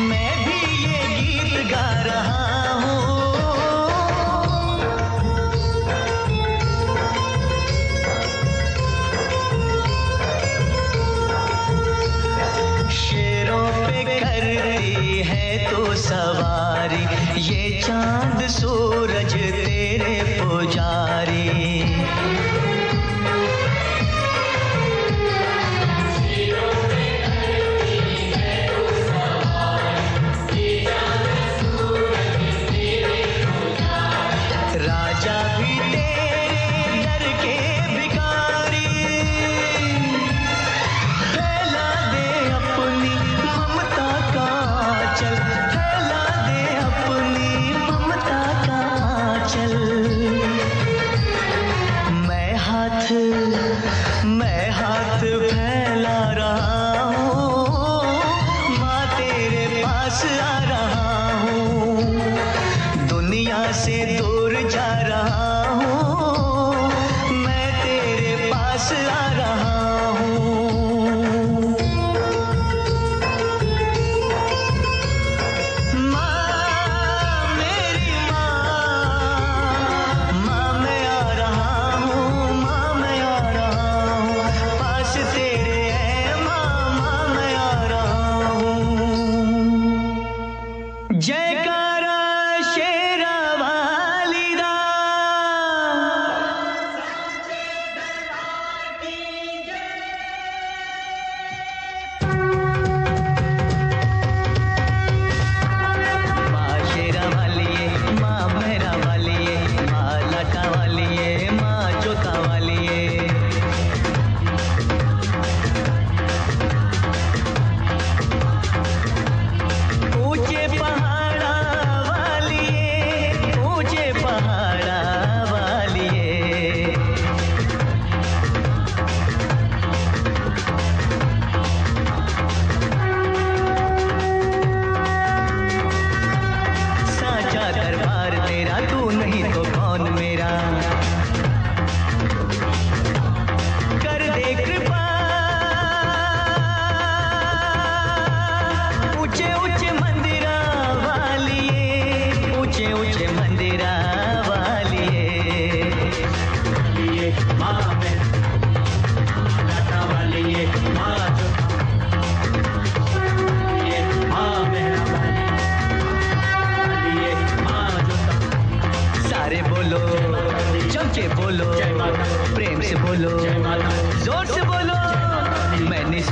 मैं भी ये गीत गा रहा हूँ। शेरों पे करती है तो सवारी, ये चांद सूरज तेरे पुजारी। राजा भी तेरे दर के भिखारी, फैला दे अपनी ममता का आंचल, फैला दे अपनी ममता का आंचल। मैं हाथ फैला रहा हूँ, माँ तेरे पास आ रहा हूँ। दुनिया से दूर जा रहा हूँ, मैं तेरे पास आ रहा हूँ। माँ मेरी माँ, माँ मैं आ रहा हूँ, माँ मैं आ रहा हूँ।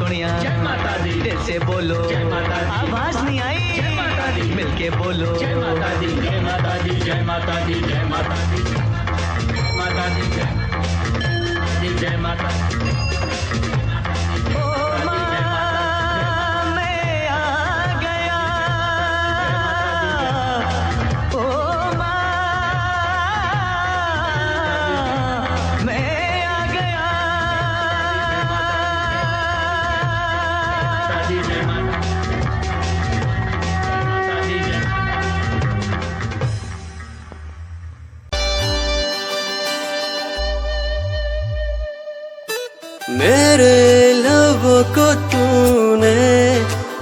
सुनिया जय माता दी, दिल से बोलो जय माता दी, आवाज नहीं आई जय माता दी, मिलके बोलो जय माता दी, जय माता दी, जय माता दी, जय माता दी, माता दी, जय माता दी। ओ माँ मैं आ गया ओ माँ मैं आ गया माता दी, जय माता दी, जय मेरे लबों को तूने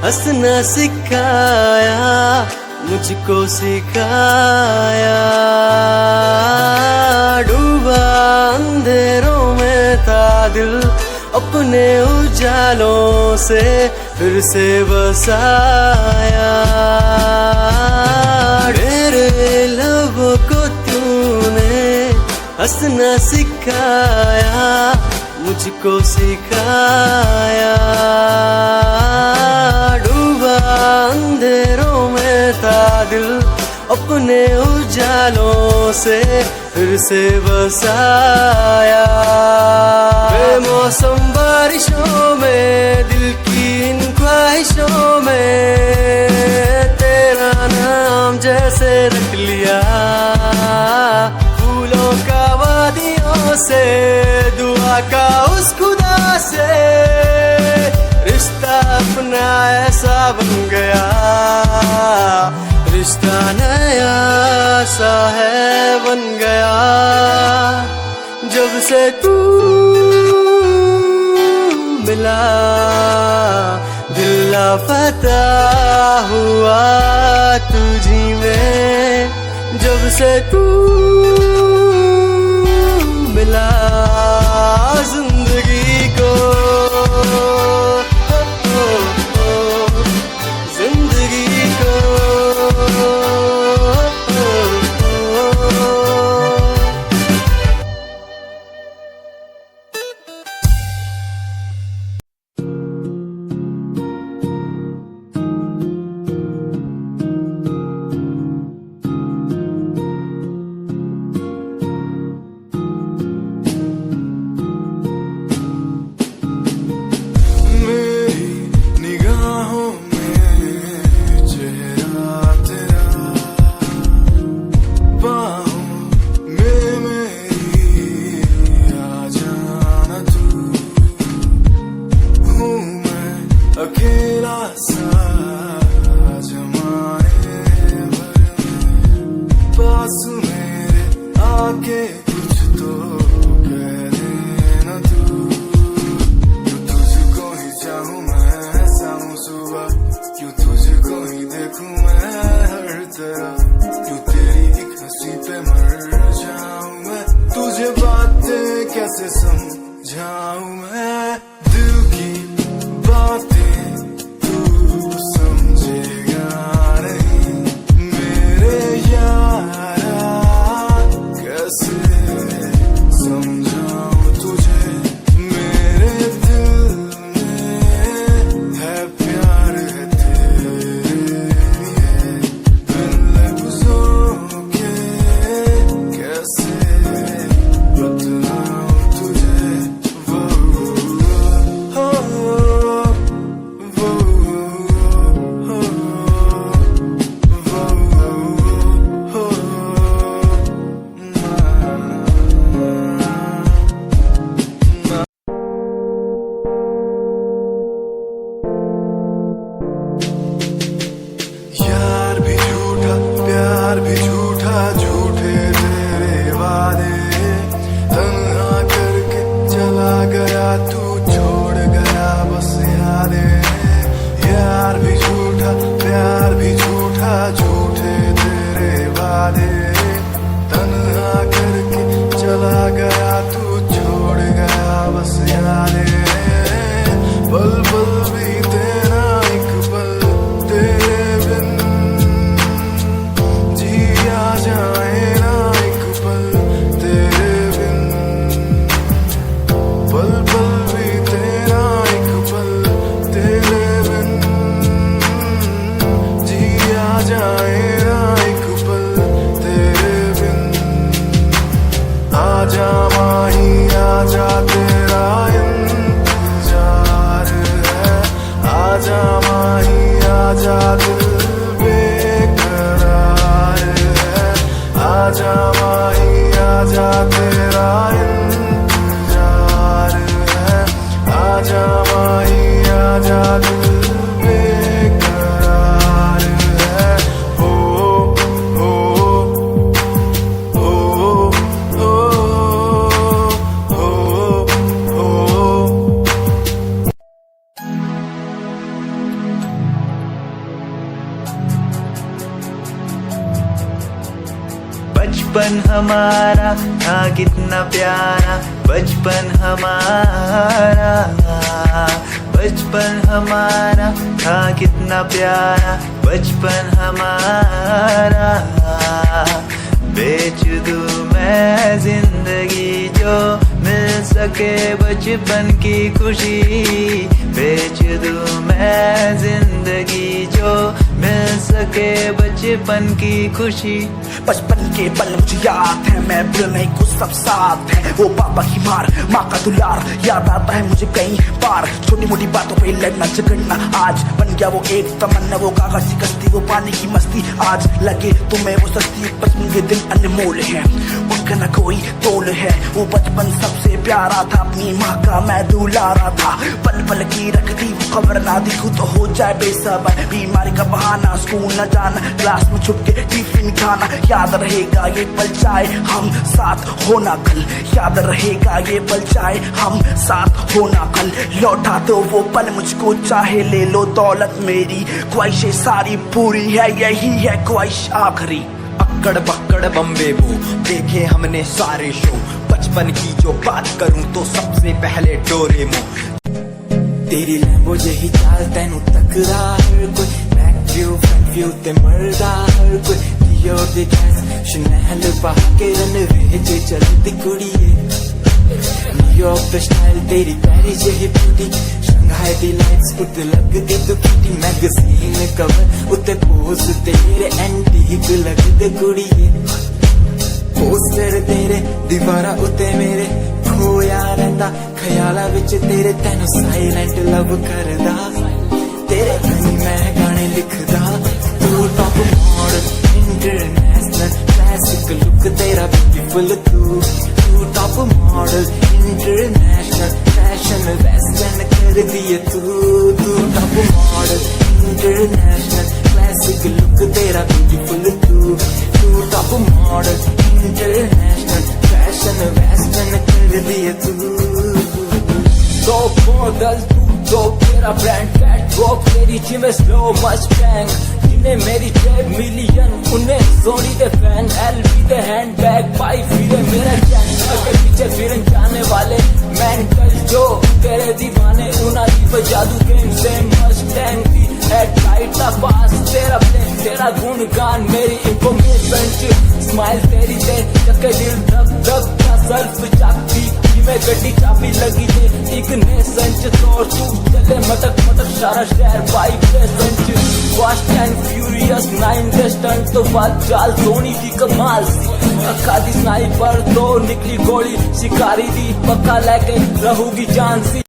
हंसना सिखाया, मुझको सिखाया। डूबा अंधेरों में था दिल, अपने उजालों से फिर से बसाया। मेरे लबों को तूने हंसना सिखाया, मुझको सिखाया। डूबा अंधेरों में था दिल, अपने उजालों से फिर से बसाया। बेमौसम बारिशों में दिल की इन ख्वाहिशों में तेरा नाम जैसे रख लिया। फूलों का वादियों से दुआ का उस खुदा से रिश्ता अपना ऐसा बन गया। रिश्ता नया सा है बन गया। जब से तू मिला दिल लापता हुआ तुझी में। जब से तू मिला जिंदगी को जिंदगी को बचपन हमारा था कितना प्यारा, बचपन हमारा, बचपन हमारा था कितना प्यारा, बचपन हमारा। बेच दूं मैं जिंदगी जो मिल सके बचपन की खुशी, बेच दूं मैं जिंदगी जो मिल सके बचपन की खुशी। बचपन के पल मुझे याद है, मैं भूल नहीं कुछ सब साथ है। वो पापा की मार, माँ का दुलार याद आता है मुझे कई बार। छोटी मोटी बातों पे लड़ना झगड़ना आज बन गया वो एक तमन्ना, वो कागज की कश्ती, वो पानी की मस्ती। आज लगे तुम्हें वो सस्ती, बचपन के दिन अनमोल है, उनका न कोई तोल है। वो बचपन सबसे प्यारा था, अपनी माँ का मैं दुलारा था। पल पल की रखती वो खबर ना दिखूं तो हो जाए बेसबर, बीमारी का बहाना, स्कूल न जाना, क्लास में छुप के टिफिन खाना। याद रहेगा ये पल चाहे हम साथ होना कल, याद रहेगा ये पल चाहे हम साथ होना कल। लौटा दो वो पल मुझको, चाहे ले लो दौलत मेरी, ख्वाहिशें सारी पूरी है, यही है ख्वाहिश आखिरी। अक्कड़ बक्कड़ बम्बे वो देखे हमने सारे शो, बचपन की जो बात करूं तो सबसे पहले डोरेमो। तेरी लैम्बो यही चाल तैनू टकरा हर कोई, बैकव्यू फ्रंट व्यू ते मरदा हर कोई। दियो दे गैस शनैल पहा के रनवे जे चलदी कुड़िए, न्यूयॉर्क दा स्टाइल तेरी पेरिस यही ब्यूटी, शंघाई दी लाइट्स उत्ते लग के तू किटी, मैगजीन कवर उत्ते पोज तेरे एंटीक लगदे कुड़िए। पोस्टर तेरे दीवारा उत्ते मेरे खोया रहंदा, ख्याला विच तेरे तैनू साइलेंट लव करदा। तेरे कहीं मैं गाने लिखदा, तू top model international classic look तेरा ब्यूटीफुल। तू top model international fashion western कर दिए तू top model international classic look तेरा ब्यूटीफुल। तू top model international fashion western कर दिए तू। तो मॉडल तो तेरा ब्रांड कैट वॉक, तेरी जिम स्लो मस्टैंग, जिन्हें मेरी 10 मिलियन उन्हें सोनी दे फैन, एलवी दे हैंडबैग पाई फिरे मेरा चैन। अगर पीछे फिरन जाने वाले मेंटल जो तेरे दीवाने, उना दी जादू गेम से मस्टैंग दी हेडलाइट का पास तेरा प्लेन, तेरा गुणगान मेरी इंफॉर्मेशन, स्माइल तेरी दे चक्के दिल धक धक का सर्फ चापी, मैं गड्डी चाबी लगी दे एक ने संच तोड़, तू चले मटक मटक सारा शहर बाइक पे संच। Fast and furious 9 they stunt तो बात चाल सोनी की कमाल सी, अक्का दी स्नाइपर तो निकली गोली, शिकारी दी पक्का लेके रहूगी जान सी।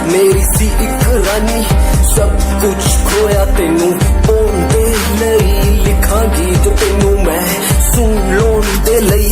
मेरी सी एक रानी, सब कुछ खोया तेनू पाउंदे लई, लिखांगी जो तेनू मैं सुन लोन दे लई।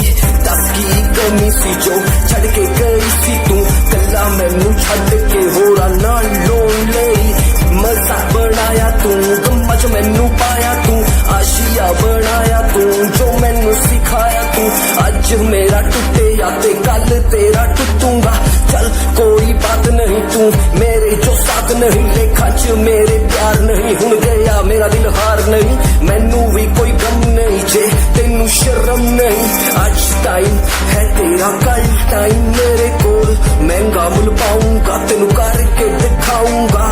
दस की कमी सी जो छड़ के गई सी तू, कला मैनू छड़ के होरा नाल लोन लई। मजा बनाया तू, गम्मा जो मैनू पाया तू, आशिया बनाया तू, जो मैनू सिखाया तू। अज मेरा टुटे या ते कल तेरा टुटूंगा, चल कोई बात नहीं, तू मेरे जो साथ नहीं, लेखा च मेरे प्यार नहीं। हुण गया मेरा दिल हार नहीं, मैनू भी कोई गम नहीं जे तेनू शर्म नहीं। आज टाइम है तेरा कल टाइम मेरे कोल, महंगा मुल पाऊंगा तेनू करके दिखाऊंगा,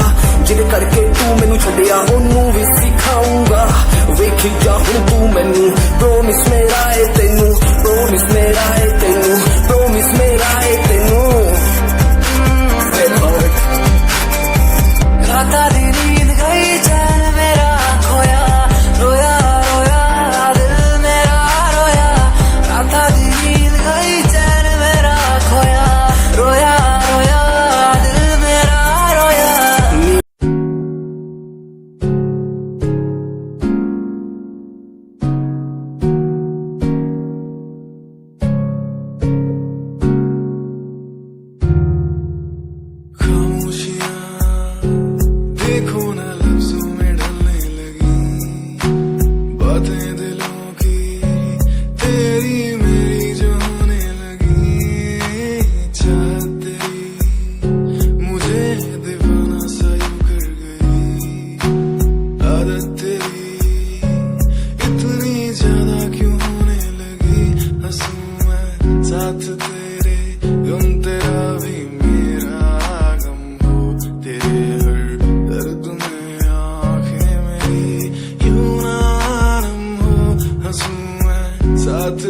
जिद करके तू मैनू छड़िया ओनू भी सिखाऊंगा। वेखी जा हुण तू मैनू, प्रोमिस मेरा है तेनू, प्रोमिस मेरा है तेनू, प्रोमिस मेरा है तेनू। राता दी नींद गई चैन मेरा खोया, रोया रोया दिल मेरा रोया। राता दी नींद गई चैन मेरा खोया, रोया रोया दिल मेरा रोया।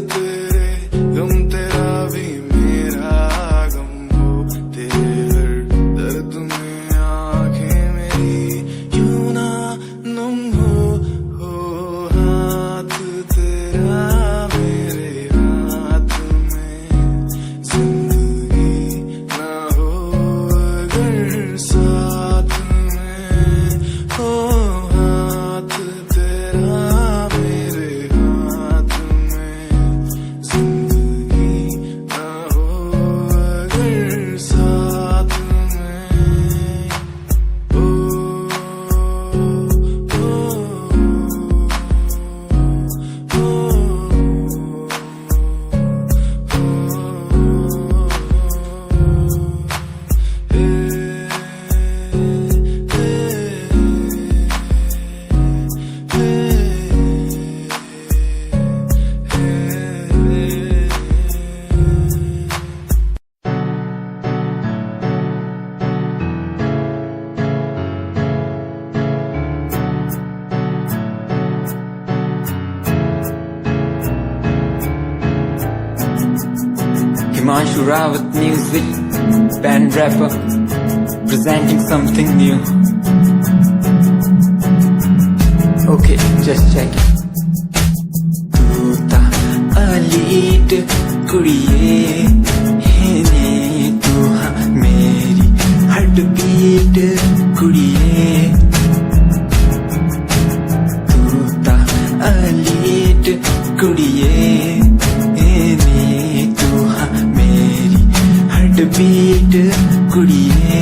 तेरे गम तेरा भी मेरा गम हो, तेरे हर दर्द में आंखें मेरी क्यों ना नम हो हाथ तेरा मेरे हाथ में जिंदगी ना हो अगर साथ में हो, हाथ तेरा मेरे हाथ में जिंदगी ना हो अगर साथ में ओ, Himanshu Rawat music, band rapper, presenting something new. Okay, just check it. तू ता अलीट कुड़िए है ने, तू हाँ मेरी हार्ट बीट कुड़िए, तू ता अलीट कुड़िए बीट कुड़िए,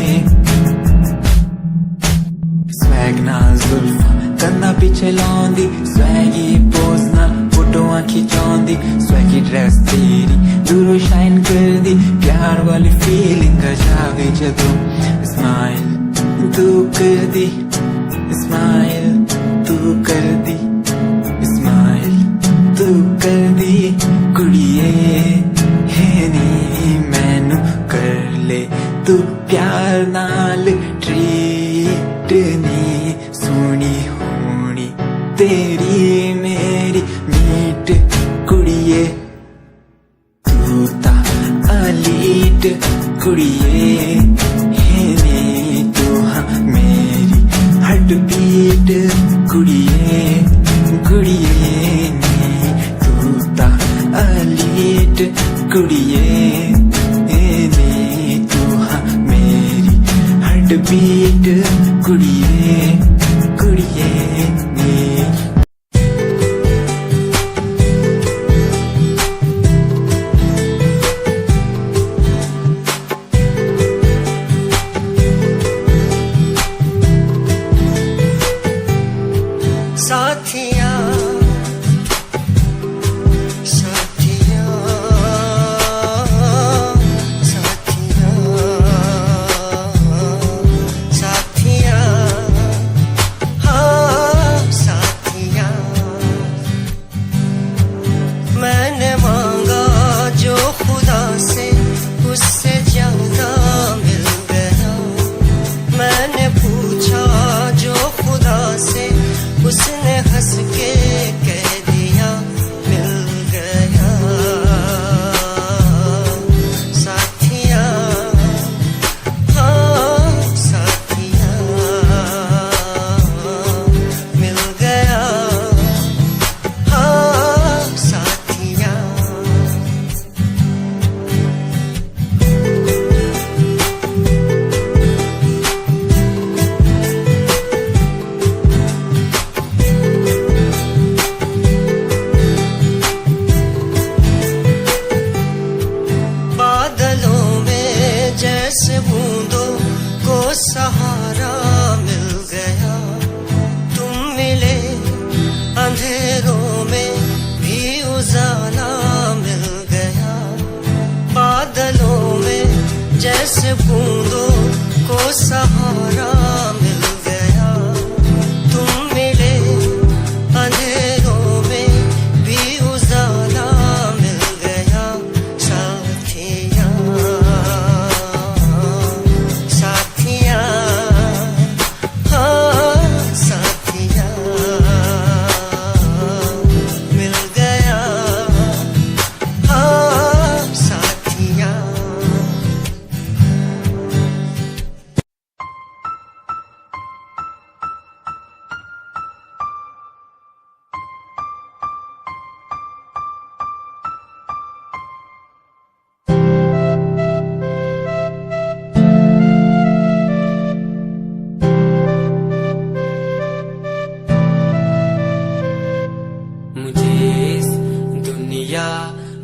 स्वैग नाल जुल्फा कन्ना पिछे लाउंदी, स्वैगी पोज नाल फोटोआं खिचाउंदी, स्वैगी ड्रेस तेरी दूरों शाइन कर दी, प्यार वाली फीलिंग आ जावे जदों स्माइल तू कर दी, स्माइल तू कर दी, स्माइल तू कर दी कुड़िए है नी मैनू कर ले तू प्यार नाल ट्रीट नी, सोनी होनी तेरी मेरी मीट कुड़िए, तू ता अलीट कुड़िए है नी, तू हाँ मेरी हार्ट बीट कुड़िए कुड़िए नी, तू ता अलीट कुड़िए बीट कुड़िए कुड़िए ने। साथिया साथिया साथिया मैंने मांगा जो खुदा से उससे ज्यादा मिल गया, मैंने पूछा जो खुदा से उसने हंस के कह दिया मिल गया। साथिया हाँ साथिया मिल गया, हाँ साथिया। बादलों में जैसे बूंदों को सहारा मिल गया, तुम मिले अंधेरों में भी उजाला मिल गया। बादलों में जैसे बूंदों को सहारा मिल गया, तुम मिले अंधेरों में भी उजाला मिल गया। साथिया साथिया हाँ साथिया मिल गया,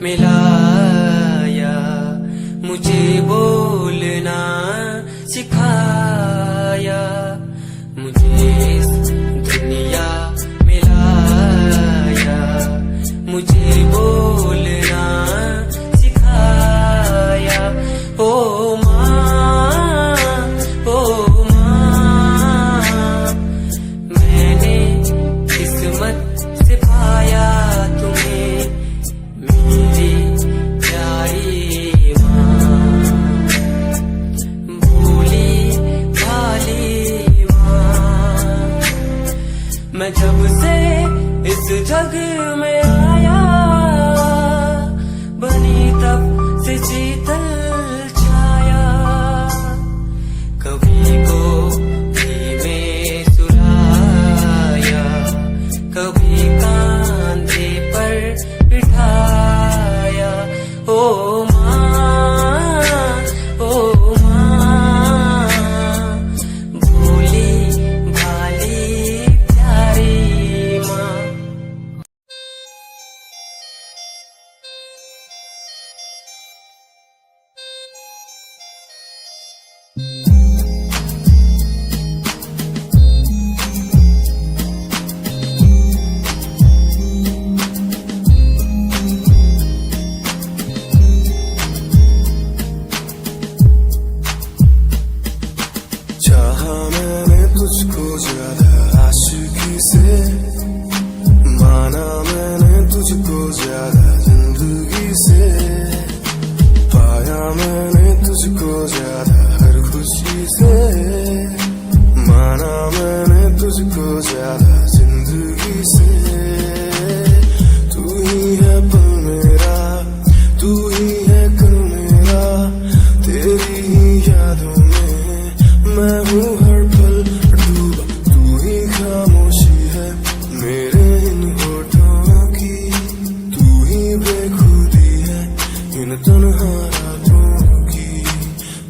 मिलाया, मुझे बोलना सिखाया, मुझे इस दुनिया मिलाया, मुझे बोलना सिखाया। ओ माँ, ओ माँ, मैंने किस्मत से पाया तुम्हें, मेरी प्यारी माँ, भोली भाली माँ। मैं जब से इस जग में आया, बनी तब से शीतल छाया, कभी को में सुलाया, कभी कांधे पर बिठाया। ओ माँ, ओ माँ, भोली भाली प्यारी माँ। चाहा मैंने तुझको ज्यादा आशिकी से, माना मैंने तुझको ज्यादा जिंदगी से, पाया मैंने तुझको ज्यादा हर खुशी से, माना मैंने तुझको ज्यादा जिंदगी से। तू ही है पल मेरा, तू ही है कल मेरा, तेरी ही यादों में मैं हूँ हर पल डूबा। तू ही खामोशी है मेरे इन होठों की, तू ही बेखुदी है इन तन्हा रातों की,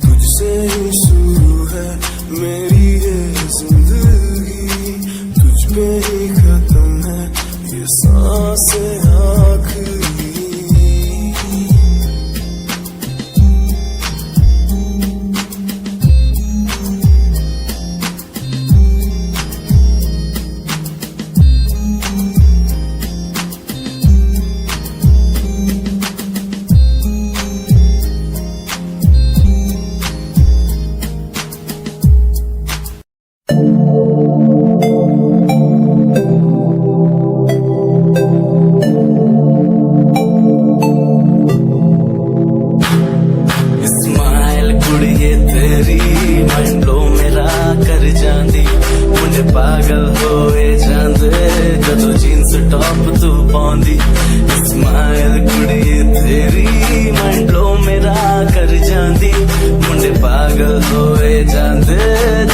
तुझसे ही शुरू है मेरी ये जिंदगी, तुझ पे ही खत्म है ये सांसें आखिरी। स्माइल कुड़िए तेरी मंडलो मेरा कर जांदी, मुझे पागल होए जांदे जदों जीन्स टॉप तू पाउंदी। स्माइल कुड़िए तेरी मंडलो मेरा कर जांदी, मुझे पागल होए जांदे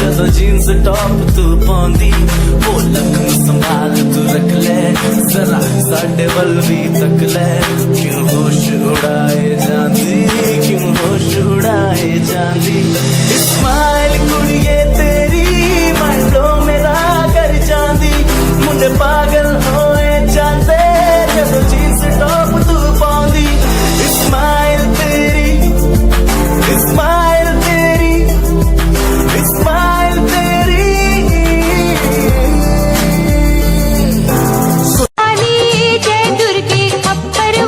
जदों जीन्स टॉप तू पाउंदी। वो लखन संभाल तू रख ले जरा साडे वल भी तक ले, क्यों होश उड़ाए जांदी, क्यों होश उड़ाए जांदी। स्माइल कुड़िए तेरी मंडो मेरा कर जांदी, मुंडे पागल होए जांदे जदों जीन्स टॉप तू पाउंदी। स्माइल तेरी, स्माइल तेरी, स्माइल तेरी। काली जय दुर्गे अपर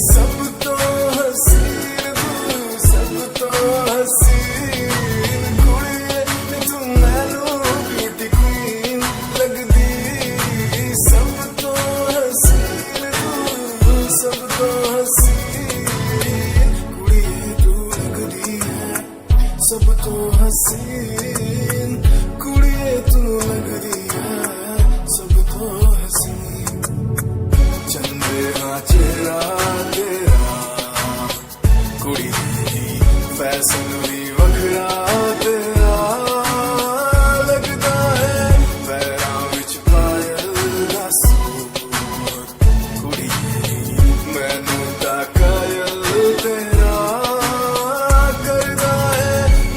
सब तो हसीन तू सब हसीन कुड़िए तू लगदी है सब तो हसीन चंदे हाँ चेहरा तेरा कुड़ी दी फैशन भी वखरा तेरा लगदा है पैरां विच पायल दा सूट कुड़ी मैनू ता कायल तेरा करदा है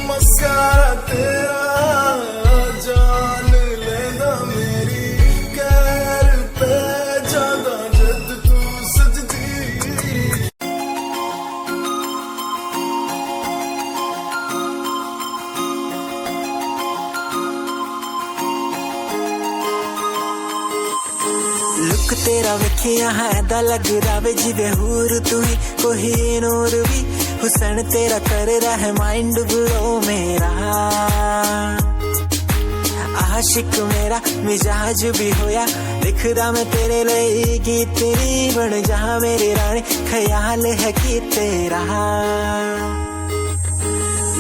मस्कारा तेरा जान लेंदा मेरी कैर पे जादा जद तू सजदी लुक तेरा वेखिया है दा लगदा वे जिवे हूर तू ही कोई नूर भी हुसन तेरा कर रहा है माइंड ब्लो मेरा आशिक मेरा मिजाज भी होया लिखदा मैं तेरे लिए गीत तेरी बन जा मेरी रानी ख्याल है कि तेरा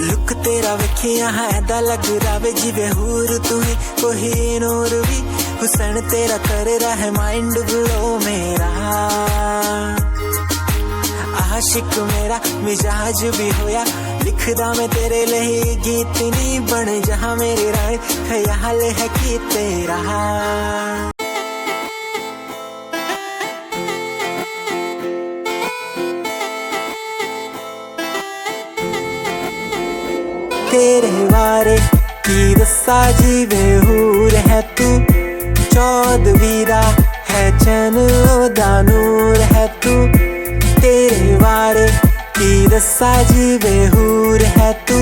लुक तेरा वेखिया है दा लगदा वे जिवे हूर तू ही कोई नूर भी हुसन तेरा कर रहा है माइंड ब्लो मेरा आशिक मेरा मिजाज भी होया लिखदा मैं तेरे लिए गीत नी बन जा मेरी रानी ख्याल है कि तेरा तेरे बारे की दसा जीवे हूर है तू चौदवीरा है चन दा नूर है तू तेरे बारे की दसा जीवे हूर है तू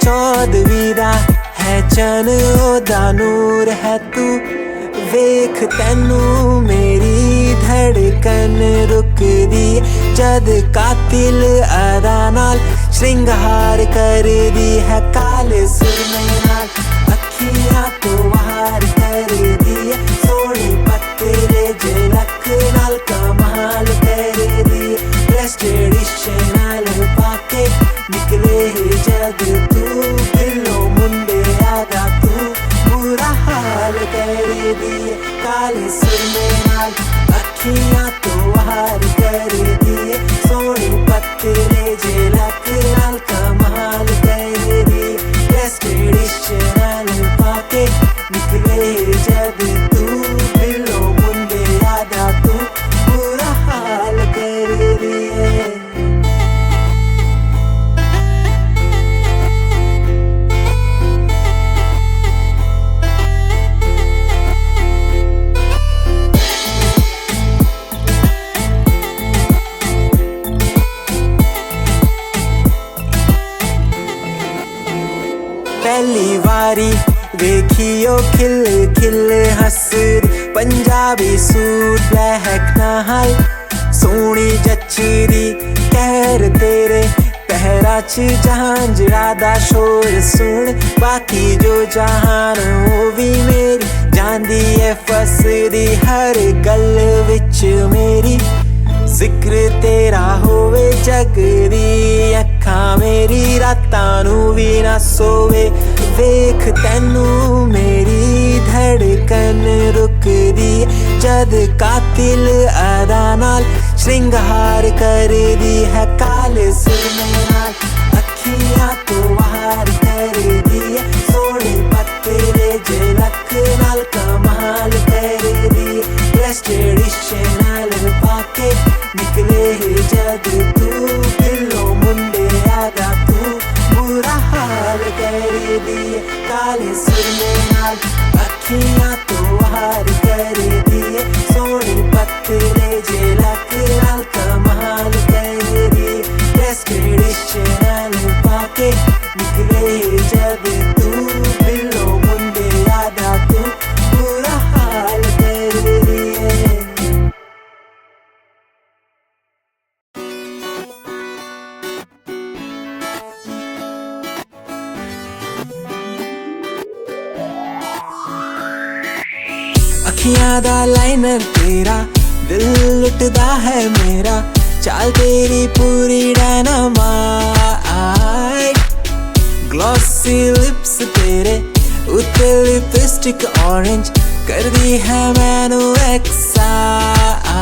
चौदवीरा है चन दा नूर है तू वेख तैनू मेरी धड़कन रुकदी जद कातिल अदा नाल श्रृंगार कर दी है काले सुरमे नाल अखियां तो वार कर दी है सोनी पत्तरे झलक नाल कमाल कर दी ड्रेस ट्रेडिशनल पाके निकले जद तू दिलो मुंडे आदा तू बुरा हाल कर दी है काले सुरमे नाल अखियां तो वार कर दी है सोनी पत्तरे झलक नाल कमाल कर दी ड्रेस ट्रेडिशनल पाके निकले जद तू दिलो मुंडे आदा तू बुरा हाल कर दी है पहली बारी देखियो खिल खिल हस पंजाबी सूट लहक नाल सोनी जचरी कहर तेरे पहरा च झांझरा दा शोर सुन बाकी जो जहान वो भी मेरी जांदी है फसदी हर गल विच मेरी जिक्र तेरा होवे जगदी अखां मेरी रातां नू भी ना सोवे वेख तैनू मेरी धड़कन रुकदी जद कातिल अदा नाल श्रृंगार कर दी है काले सुरमे नाल अखियां तो वार कर दी है सोनी पत्तरे झलक नाल कमाल कर दी ड्रेस ट्रेडिशनल पाके निकले जद तू दिलो मुंडे आदा तू बुरा हाल कर दी काले सुरमे नाल अखियां तो वार कर दी सोनी पत्तरे झलक नाल कमाल कर दी ड्रेस ट्रेडिशनल पाके निकले जद तू दिलो मुंडे आदा तू बुरा हाल कर दी अखियां दा लाइनर तेरा दिल लुटदा है मेरा चाल तेरी पूरी डायनामाइट ग्लॉसी लिप्स तेरे उत्ते लिपस्टिक ऑरेंज कर दी है मैनू एक्साइट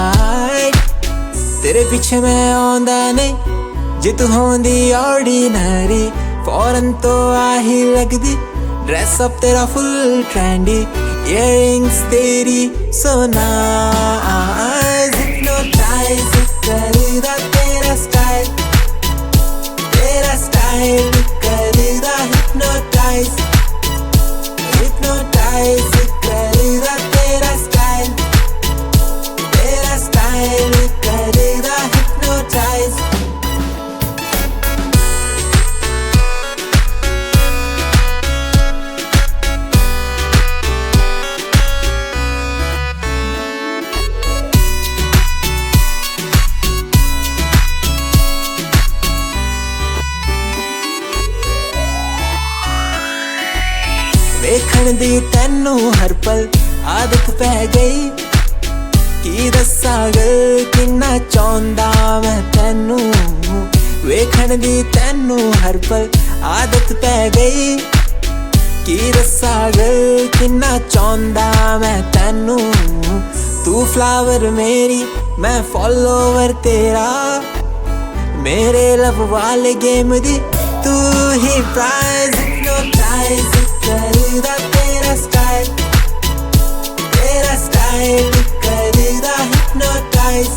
तेरे पीछे मैं आंदा नहीं जे तू होंदी ऑर्डिनरी फौरन तो आही लगदी ड्रेस अप तेरा फुल ट्रेंडी इयररिंग्स तेरी so nice hypnotize करेगा तेरा स्टाइल करेगा hypnotize करेगा तेरा स्टाइल करेगा hypnotize ਵੇਖਣ ਦੀ ਤੈਨੂੰ ਹਰ ਪਲ ਆਦਤ ਪੈ ਗਈ ਕੀ ਦੱਸਾਂ ਗੱਲ ਕਿੰਨਾ ਚਾਹੁੰਦਾ ਮੈਂ ਤੈਨੂੰ ਵੇਖਣ ਦੀ ਤੈਨੂੰ ਹਰ ਪਲ ਆਦਤ ਪੈ ਗਈ ਕੀ ਦੱਸਾਂ ਗੱਲ ਕਿੰਨਾ ਚਾਹੁੰਦਾ ਮੈਂ ਤੈਨੂੰ ਤੂੰ ਫਲਾਵਰ ਮੇਰੀ ਮੈਂ ਫਾਲੋਵਰ ਤੇਰਾ ਮੇਰੇ ਲਵ ਵਾਲੇ ਗੇਮ ਦੀ ਤੂੰ ਹੀ ਪ੍ਰਾਈਜ਼ hypnotize करेगा तेरा स्टाइल करेगा hypnotize